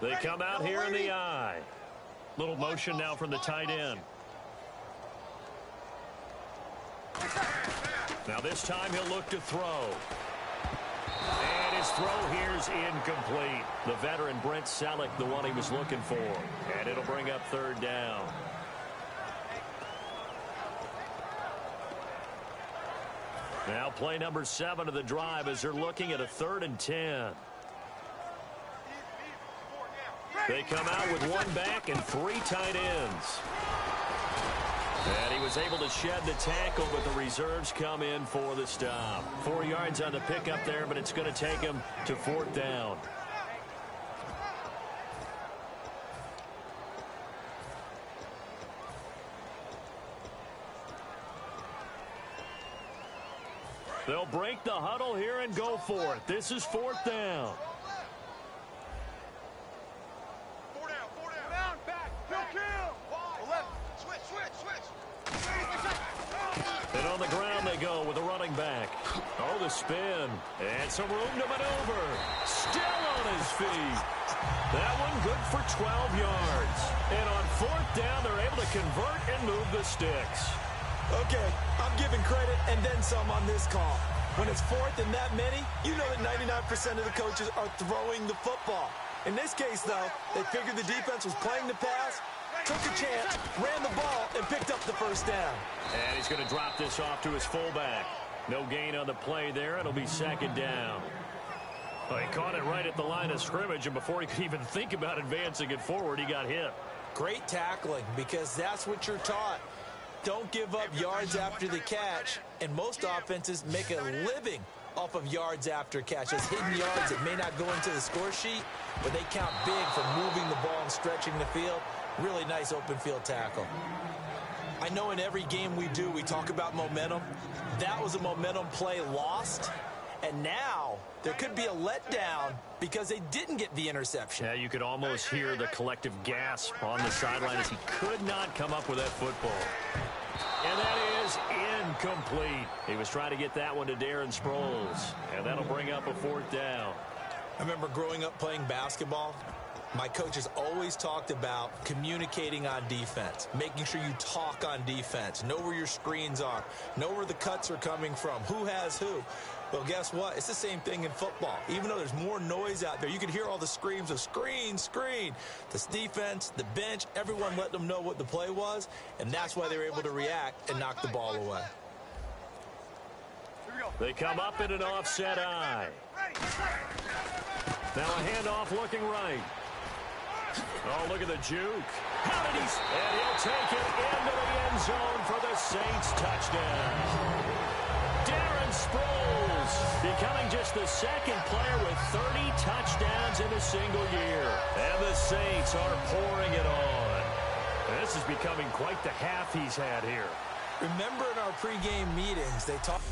35. They come out here in the eye. Little motion now from the tight end. Now this time he'll look to throw. And his throw here's incomplete. The veteran Brent Selleck, the one he was looking for. And it'll bring up third down. Now play number 7 of the drive as they're looking at a 3rd and 10. They come out with one back and 3 tight ends. And he was able to shed the tackle, but the reserves come in for the stop. 4 yards on the pickup there, but it's going to take him to fourth down. They'll break the huddle here and go for it. This is fourth down. And on the ground they go with a running back. Oh, the spin. And some room to maneuver. Still on his feet. That one good for 12 yards. And on fourth down, they're able to convert and move the sticks. Okay, I'm giving credit and then some on this call. When it's fourth and that many, you know that 99% of the coaches are throwing the football. In this case, though, they figured the defense was playing the pass, took a chance, ran the ball, and picked up the first down. And he's going to drop this off to his fullback. No gain on the play there. It'll be second down. Well, he caught it right at the line of scrimmage, and before he could even think about advancing it forward, he got hit. Great tackling, because that's what you're taught. Don't give up yards after the catch, and most offenses make a living off of yards after catch. Those hidden yards that may not go into the score sheet, but they count big for moving the ball and stretching the field. Really nice open field tackle. I know in every game we do, we talk about momentum. That was a momentum play lost. And now there could be a letdown because they didn't get the interception. Yeah, you could almost hear the collective gasp on the sideline as he could not come up with that football. And that is incomplete. He was trying to get that one to Darren Sproles. And that'll bring up a fourth down. I remember growing up playing basketball. My coaches always talked about communicating on defense, making sure you talk on defense, know where your screens are, know where the cuts are coming from, who has who. Well, guess what? It's the same thing in football. Even though there's more noise out there, you can hear all the screams of screen, screen. The defense, the bench, everyone let them know what the play was, and that's why they were able to react and knock the ball away. They come up in an offset eye. Now a handoff looking right. Oh, look at the juke. How did he? And he'll take it into the end zone for the Saints touchdown. Darren Sproles becoming just the second player with 30 touchdowns in a single year. And the Saints are pouring it on. This is becoming quite the half he's had here. Remember in our pregame meetings, they talked.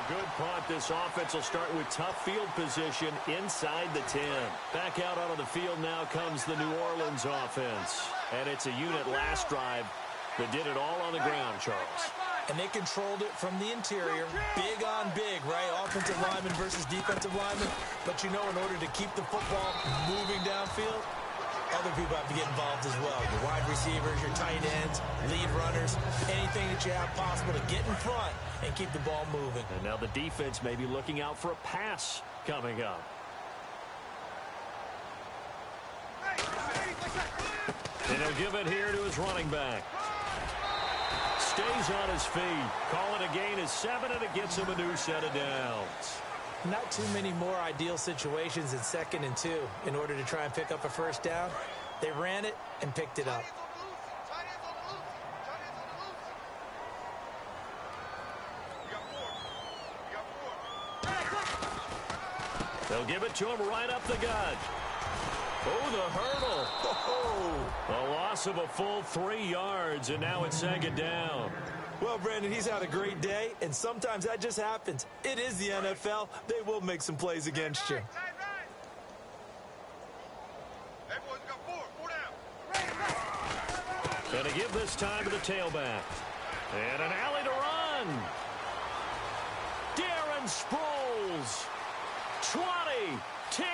Good punt. This offense will start with tough field position inside the 10. Back out onto the field now comes the New Orleans offense. And it's a unit last drive that did it all on the ground, Charles. And they controlled it from the interior. Big on big, right? Offensive lineman versus defensive lineman. But you know, in order to keep the football moving downfield, other people have to get involved as well. Your wide receivers, your tight ends, lead runners, anything that you have possible to get in front and keep the ball moving. And now the defense may be looking out for a pass coming up. And he'll give it here to his running back. Stays on his feet. Call it a gain of 7, and it gets him a new set of downs. Not too many more ideal situations in 2nd and 2 in order to try and pick up a first down. They ran it and picked it up. They'll give it to him right up the gut. Oh, the hurdle. Oh, a loss of a full 3 yards, and now it's 2nd down. Well, Brandon, he's had a great day, and sometimes that just happens. It is the NFL. They will make some plays against you. Going to give this time to the tailback. And an alley to run. Darren Sproles. 20, 10.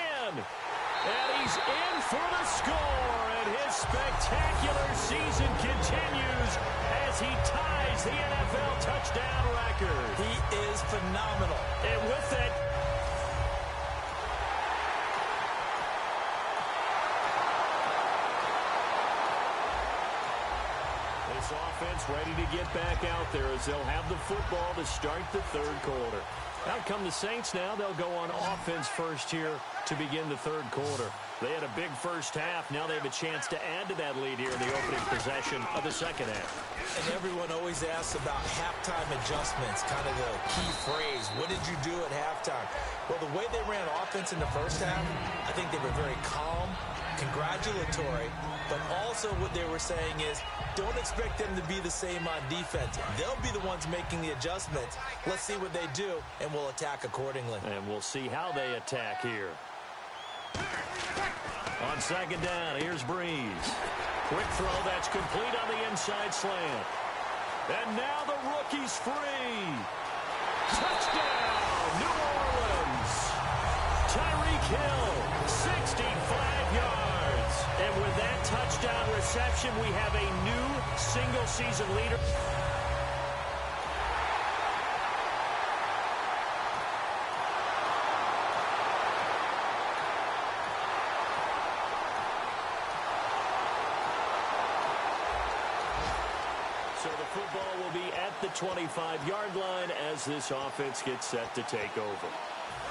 And he's in for the score. And his spectacular season continues as he ties the NFL touchdown record. He is phenomenal. And with it, this offense ready to get back out there as they'll have the football to start the 3rd quarter. Out come the Saints now. They'll go on offense first here to begin the 3rd quarter. They had a big first half. Now they have a chance to add to that lead here in the opening possession of the 2nd half. And everyone always asks about halftime adjustments, kind of the key phrase. What did you do at halftime? Well, the way they ran offense in the first half, I think they were very calm, congratulatory, but also what they were saying is don't expect them to be the same on defense. They'll be the ones making the adjustments. Let's see what they do, and we'll attack accordingly. And we'll see how they attack here. On 2nd down, here's Breeze. Quick throw that's complete on the inside slant. And now the rookie's free. Touchdown, New Orleans. Tyreek Hill reception, we have a new single-season leader. So the football will be at the 25-yard line as this offense gets set to take over.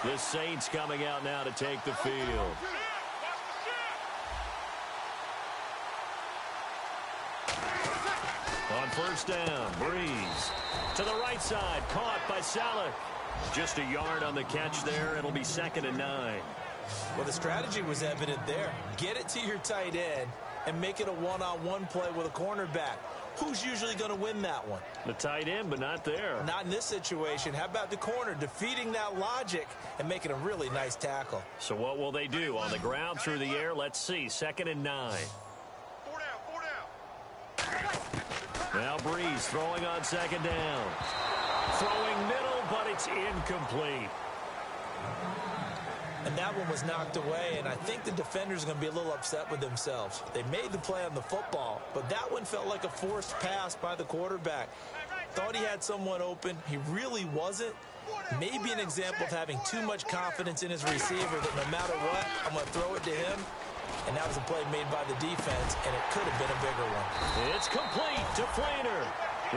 The Saints coming out now to take the field. On first down, Breeze. To the right side, caught by Saleh. Just a yard on the catch there. It'll be 2nd and 9. Well, the strategy was evident there. Get it to your tight end and make it a one-on-one play with a cornerback. Who's usually going to win that one? The tight end, but not there. Not in this situation. How about the corner defeating that logic and making a really nice tackle? So what will they do? On the ground, through the air? Let's see. 2nd and 9. 4 down, 4 down. Now Breeze throwing on 2nd down. Throwing middle, but it's incomplete. And that one was knocked away, and I think the defenders are going to be a little upset with themselves. They made the play on the football, but that one felt like a forced pass by the quarterback. Thought he had someone open. He really wasn't. Maybe an example of having too much confidence in his receiver that no matter what, I'm going to throw it to him. And that was a play made by the defense, and it could have been a bigger one. It's complete to Flainer.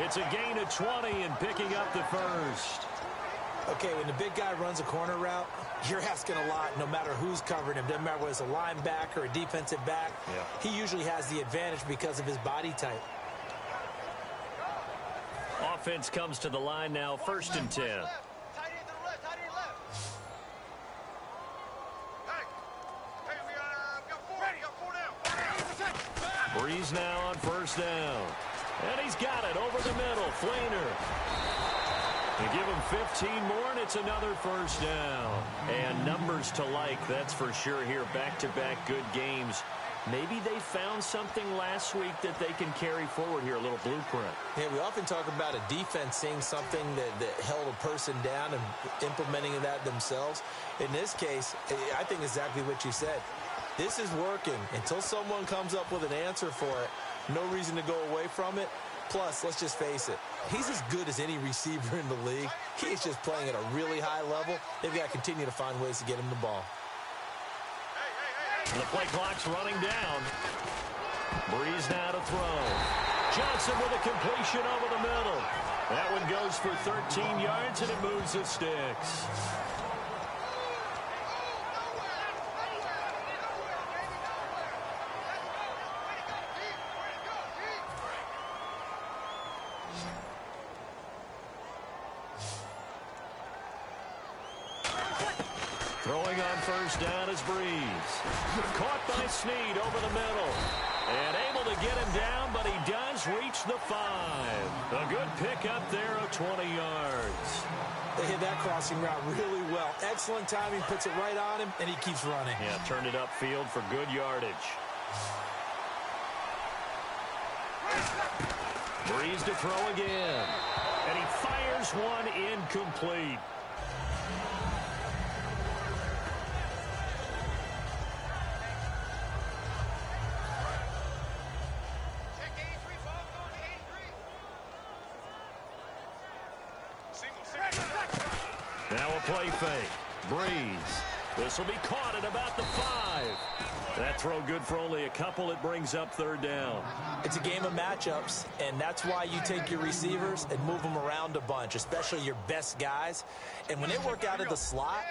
It's a gain of 20 and picking up the first. Okay, when the big guy runs a corner route, you're asking a lot no matter who's covering him. Doesn't matter whether it's a linebacker or a defensive back. Yeah. He usually has the advantage because of his body type. Offense comes to the line now, 1st and 10. Tight end to the left, tight end left. Hey, we got 4 down. Breeze now on 1st down. And he's got it over the middle. Flainer. They give him 15 more, and it's another 1st down. And numbers to like, that's for sure here. Back-to-back good games. Maybe they found something last week that they can carry forward here, a little blueprint. Yeah, we often talk about a defense seeing something that held a person down and implementing that themselves. In this case, I think exactly what you said. This is working. Until someone comes up with an answer for it, no reason to go away from it. Plus, let's just face it, he's as good as any receiver in the league. He's just playing at a really high level. They've got to continue to find ways to get him the ball. The play clock's running down. Breeze now to throw. Johnson with a completion over the middle. That one goes for 13 yards, and it moves the sticks. Throwing on 1st down is Breeze. Caught by Snead over the middle. And able to get him down, but he does reach the 5. A good pickup there of 20 yards. They hit that crossing route really well. Excellent timing, puts it right on him, and he keeps running. Yeah, turned it upfield for good yardage. Breeze to throw again. And he fires one incomplete. Now a play fake. Breeze. This will be caught at about the 5. That throw good for only a couple. It brings up 3rd down. It's a game of matchups, and that's why you take your receivers and move them around a bunch, especially your best guys. And when they work out of the slot,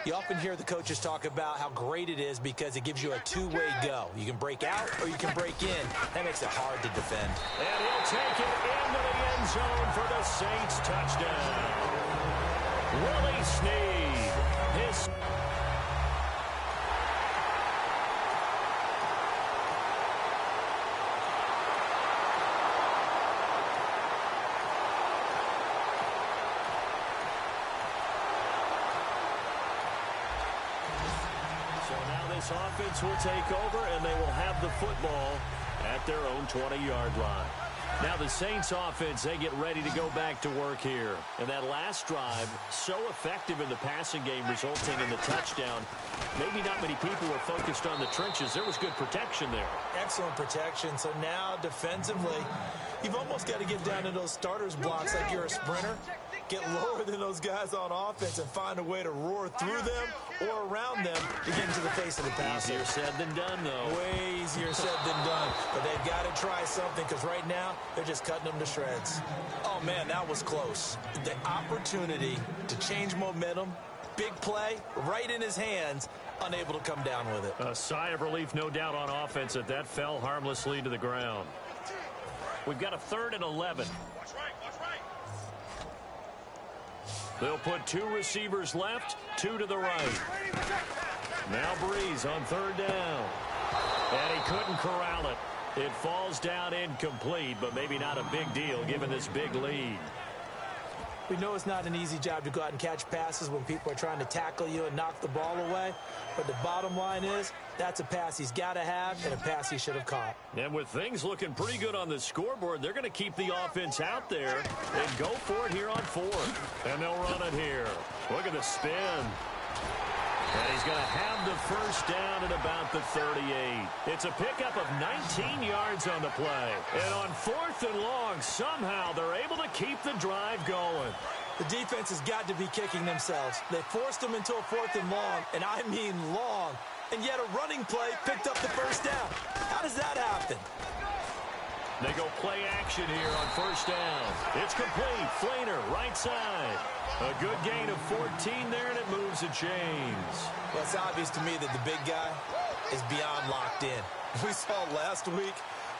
you often hear the coaches talk about how great it is because it gives you a two-way go. You can break out or you can break in. That makes it hard to defend. And he'll take it into the end zone for the Saints touchdown. Willie Snead. His this offense will take over, and they will have the football at their own 20-yard line. Now the Saints offense, they get ready to go back to work here. And that last drive, so effective in the passing game, resulting in the touchdown. Maybe not many people were focused on the trenches. There was good protection there. Excellent protection. So now defensively, you've almost got to get down to those starters blocks like you're a sprinter. Get lower than those guys on offense and find a way to roar through them or around them to get into the face of the passer. Easier said than done, though. Way easier said than done. But they've got to try something because right now they're just cutting them to shreds. Oh, man, that was close. The opportunity to change momentum, big play, right in his hands, unable to come down with it. A sigh of relief, no doubt, on offense that fell harmlessly to the ground. We've got a 3rd and 11. Watch right, watch right. They'll put 2 receivers left, 2 to the right. Now Breeze on 3rd down. And he couldn't corral it. It falls down incomplete, but maybe not a big deal given this big lead. We know it's not an easy job to go out and catch passes when people are trying to tackle you and knock the ball away. But the bottom line is, that's a pass he's got to have and a pass he should have caught. And with things looking pretty good on the scoreboard, they're going to keep the offense out there and go for it here on 4th. And they'll run it here. Look at the spin. And he's going to have the first down at about the 38. It's a pickup of 19 yards on the play. And on 4th and long, somehow they're able to keep the drive going. The defense has got to be kicking themselves. They forced them into a 4th and long, and I mean long. And yet a running play picked up the first down. How does that happen? They go play action here on 1st down. It's complete. Flainer, right side. A good gain of 14 there, and it moves the chains. Well, it's obvious to me that the big guy is beyond locked in. We saw last week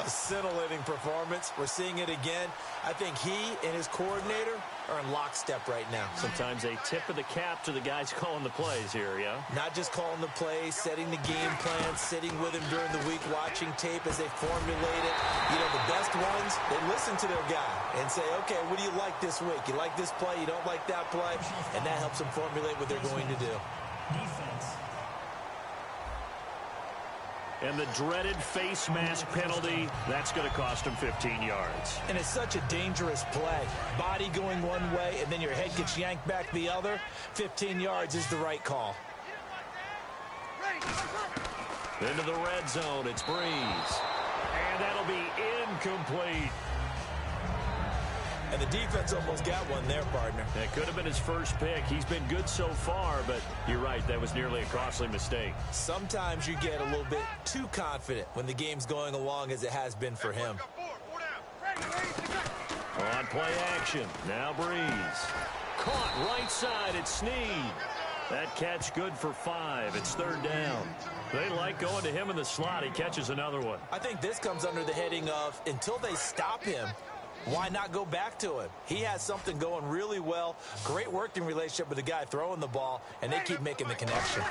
a scintillating performance. We're seeing it again. I think he and his coordinator are in lockstep right now. Sometimes a tip of the cap to the guys calling the plays here, yeah? Not just calling the plays, setting the game plan, sitting with him during the week, watching tape as they formulate it. You know, the best ones, they listen to their guy and say, okay, what do you like this week? You like this play? You don't like that play? And that helps them formulate what they're going to do. And the dreaded face mask penalty, that's going to cost him 15 yards. And it's such a dangerous play. Body going one way, and then your head gets yanked back the other. 15 yards is the right call. Into the red zone, it's Breeze. And that'll be incomplete. And the defense almost got one there, partner. That could have been his first pick. He's been good so far, but you're right, that was nearly a costly mistake. Sometimes you get a little bit too confident when the game's going along as it has been for him. On play action, now Breeze. Caught right side, it's Snead. That catch good for 5. It's 3rd down. They like going to him in the slot. He catches another one. I think this comes under the heading of, until they stop him, why not go back to him? He has something going really well. Great working relationship with the guy throwing the ball, and they keep making the connection.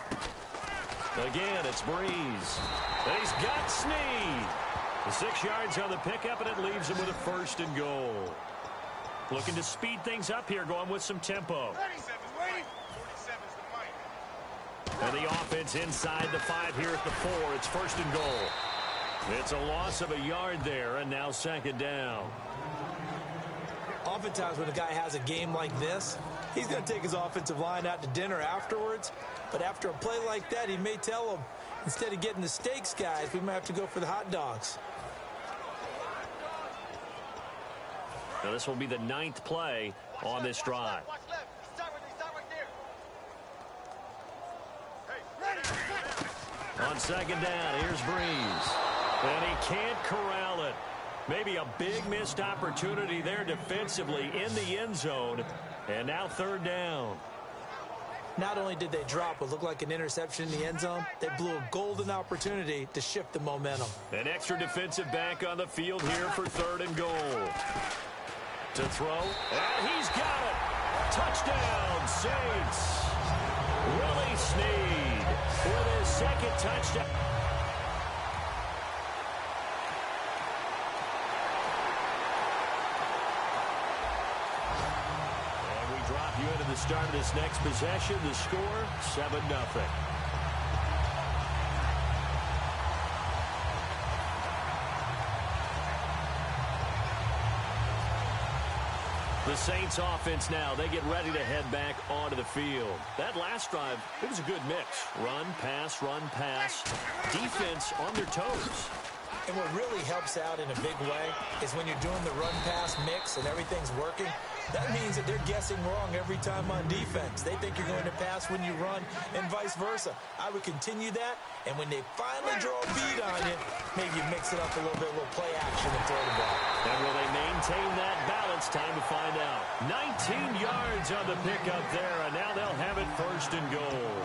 Again, it's Breeze. And he's got Snead. The 6 yards on the pickup, and it leaves him with a 1st and goal. Looking to speed things up here, going with some tempo. And the offense inside the 5 here at the 4. It's 1st and goal. It's a loss of a yard there, and now 2nd down. Oftentimes when a guy has a game like this, he's going to take his offensive line out to dinner afterwards. But after a play like that, he may tell them, instead of getting the steaks, guys, we might have to go for the hot dogs. Now this will be the 9th play on this drive. On 2nd down, here's Breeze. And he can't corral it. Maybe a big missed opportunity there defensively in the end zone. And now 3rd down. Not only did they drop what looked like an interception in the end zone, they blew a golden opportunity to shift the momentum. An extra defensive back on the field here for 3rd and goal. To throw, and he's got it. Touchdown, Saints. Willie Snead with his 2nd touchdown. And we drop you into the start of this next possession. The score, 7-0. The Saints offense now, they get ready to head back onto the field. That last drive, it was a good mix. Run, pass, defense on their toes. And what really helps out in a big way is when you're doing the run-pass mix and everything's working, that means that they're guessing wrong every time on defense. They think you're going to pass when you run and vice versa. I would continue that, and when they finally draw a bead on you, maybe you mix it up a little bit, a little play action and throw the ball. And will they maintain that balance? Time to find out. 19 yards on the pickup there, and now they'll have it first and goal.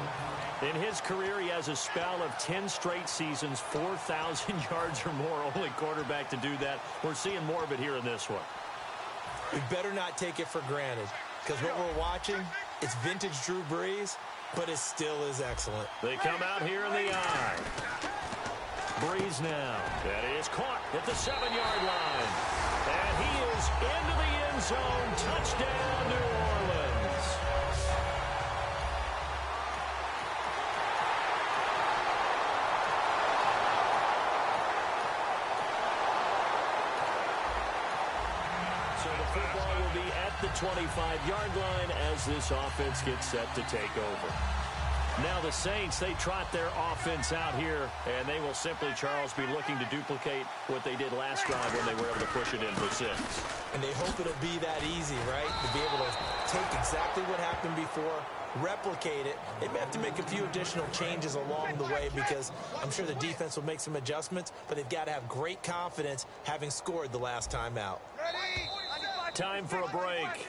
In his career, he has a spell of 10 straight seasons, 4,000 yards or more, only quarterback to do that. We're seeing more of it here in this one. We better not take it for granted, because what we're watching is vintage Drew Brees, but it still is excellent. They come out here in the eye. Brees now. That is caught at the 7-yard line. And he is into the end zone. Touchdown, New Orleans. So the football will be at the 25-yard line as this offense gets set to take over. Now the Saints, they trot their offense out here, and they will simply, Charles, be looking to duplicate what they did last drive when they were able to push it in for 6. And they hope it'll be that easy, right? To be able to take exactly what happened before, replicate it. They may have to make a few additional changes along the way because I'm sure the defense will make some adjustments, but they've got to have great confidence having scored the last time out. Time for a break.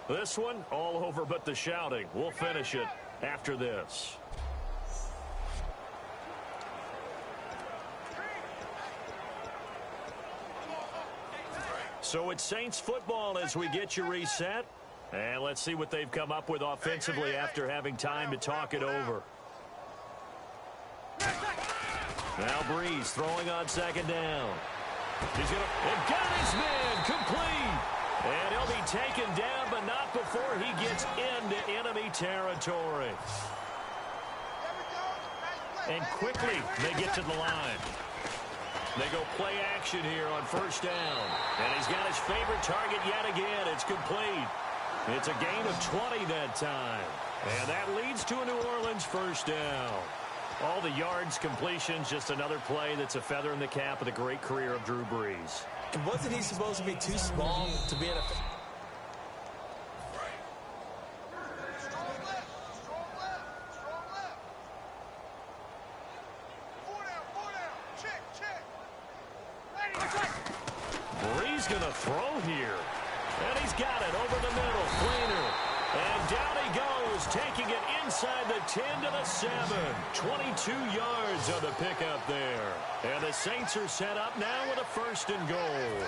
This one, all over but the shouting. We'll finish it after this. So it's Saints football as we get you reset. And let's see what they've come up with offensively after having time to talk it over. Now Brees throwing on 2nd down. He's going to got his man complete. And he'll be taken down, but not before he gets into enemy territory. And quickly they get to the line. They go play action here on 1st down. And he's got his favorite target yet again. It's complete. It's a gain of 20 that time. And that leads to a New Orleans 1st down. All the yards, completions, just another play that's a feather in the cap of the great career of Drew Brees. And wasn't he supposed to be too small to be in a... Brees going to throw here. And he's got it over the middle. Fleener. And down he goes, taking it inside the 10 to the 7. 22 yards on the pickup there. And the Saints are set up now with a 1st and goal.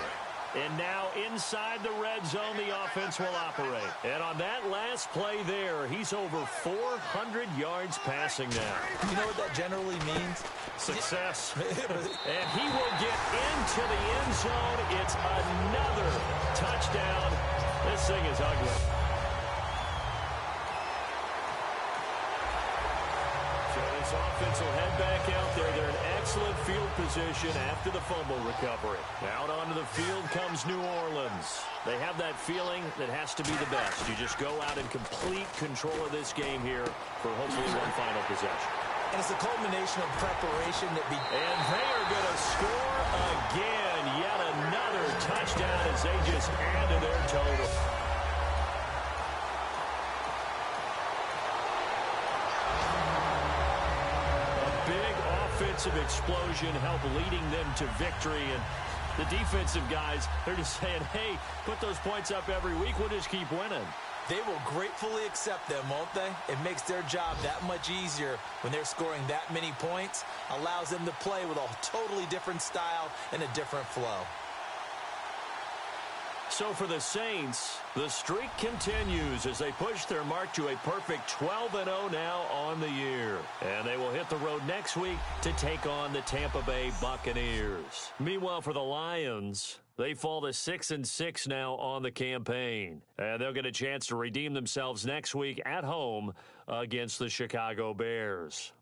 And now inside the red zone, the offense will operate. And on that last play there, he's over 400 yards passing now. You know what that generally means? Success. And he will get into the end zone. It's another touchdown. This thing is ugly. This offense will head back out there. They're in excellent field position after the fumble recovery. Out onto the field comes New Orleans. They have that feeling that has to be the best. You just go out in complete control of this game here for hopefully one final possession. And it's a culmination of preparation that And they are going to score again. Yet another touchdown as they just add to their total. Offensive explosion help leading them to victory, and the defensive guys, they're just saying, hey, put those points up every week, we'll just keep winning. They will gratefully accept them, won't they? It makes their job that much easier when they're scoring that many points, allows them to play with a totally different style and a different flow. So for the Saints, the streak continues as they push their mark to a perfect 12-0 now on the year. And they will hit the road next week to take on the Tampa Bay Buccaneers. Meanwhile, for the Lions, they fall to 6-6 now on the campaign. And they'll get a chance to redeem themselves next week at home against the Chicago Bears.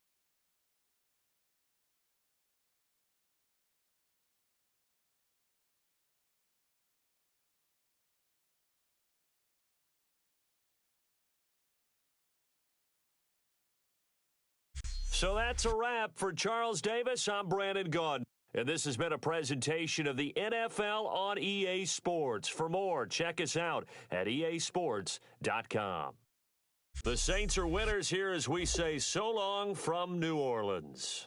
So that's a wrap for Charles Davis. I'm Brandon Gaudin. And this has been a presentation of the NFL on EA Sports. For more, check us out at easports.com. The Saints are winners here as we say so long from New Orleans.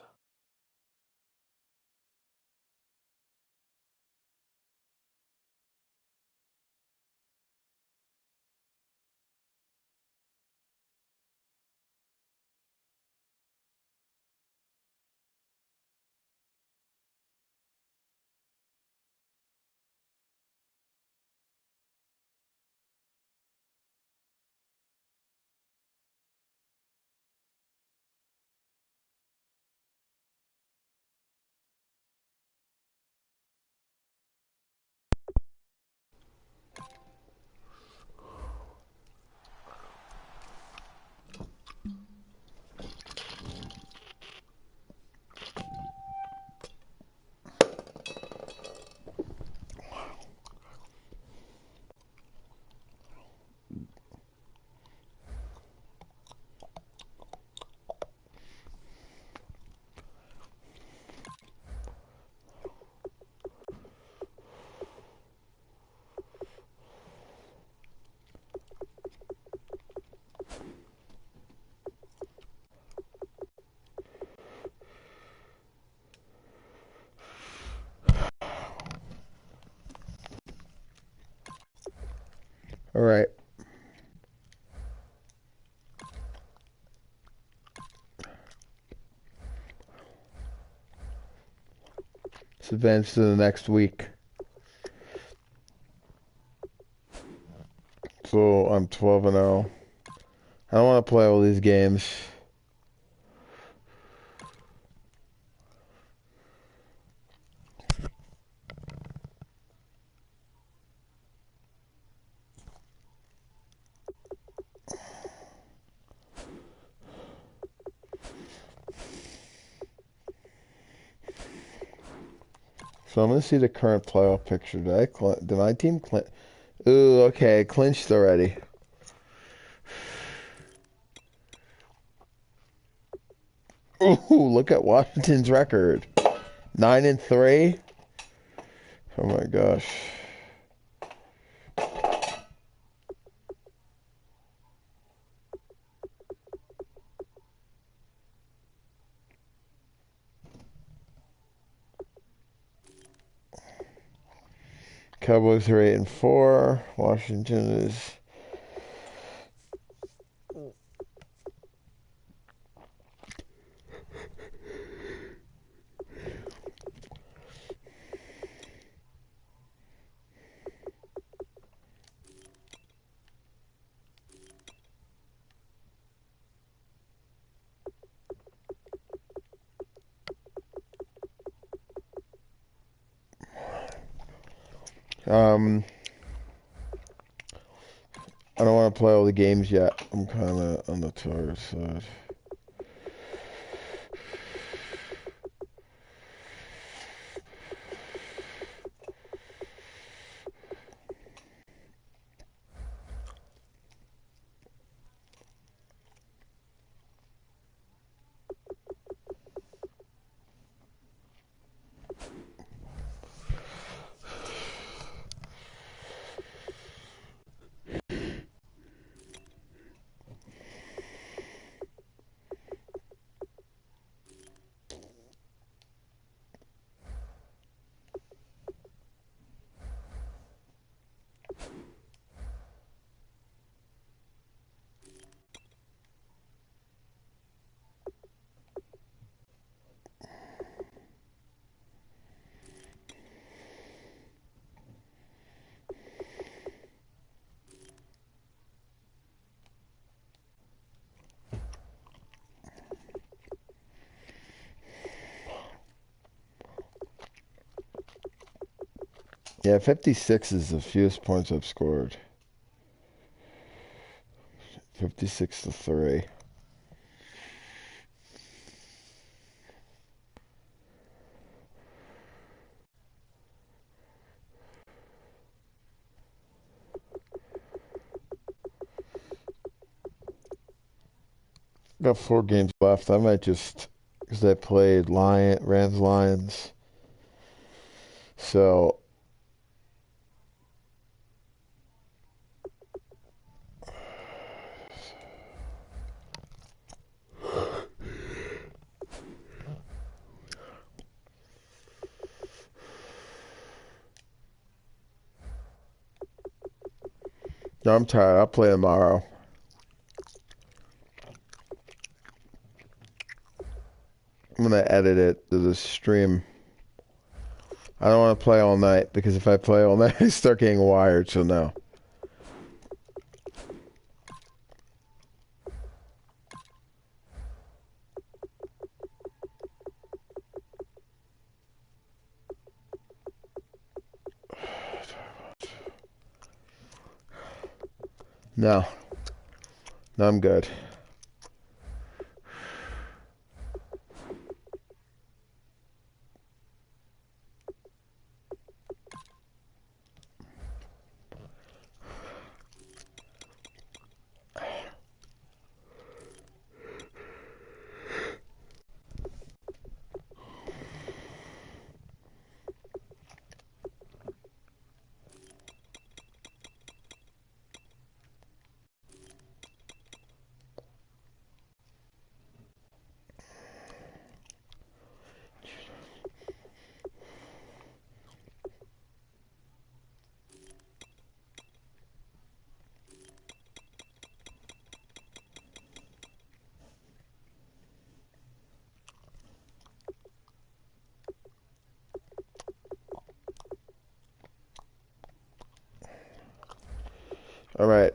All right. Let's advance to the next week. So I'm 12-0. I don't want to play all these games. So I'm going to see the current playoff picture. Did my team clinch? Ooh, okay, clinched already. Ooh, look at Washington's record. 9-3. Oh my gosh. Cowboys are 8-4. Washington is I don't want to play all the games yet. I'm kind of on the tired side. Yeah, 56 is the fewest points I've scored. 56-3. Got 4 games left. I might just, because I played Rams, Lions. So, no, I'm tired. I'll play tomorrow. I'm gonna edit it to the stream. I don't want to play all night because if I play all night, I start getting wired. So no. No. No, I'm good. All right.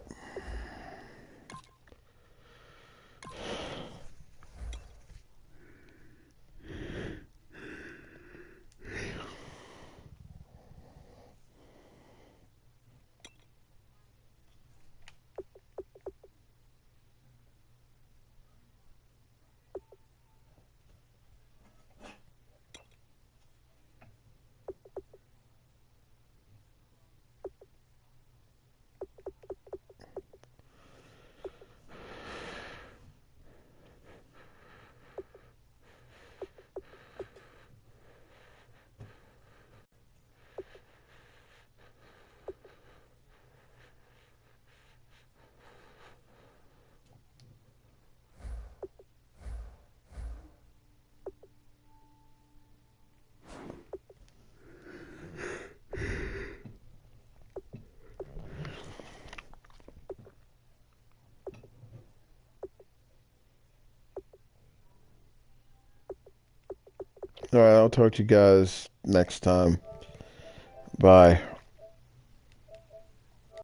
All right. I'll talk to you guys next time. Bye.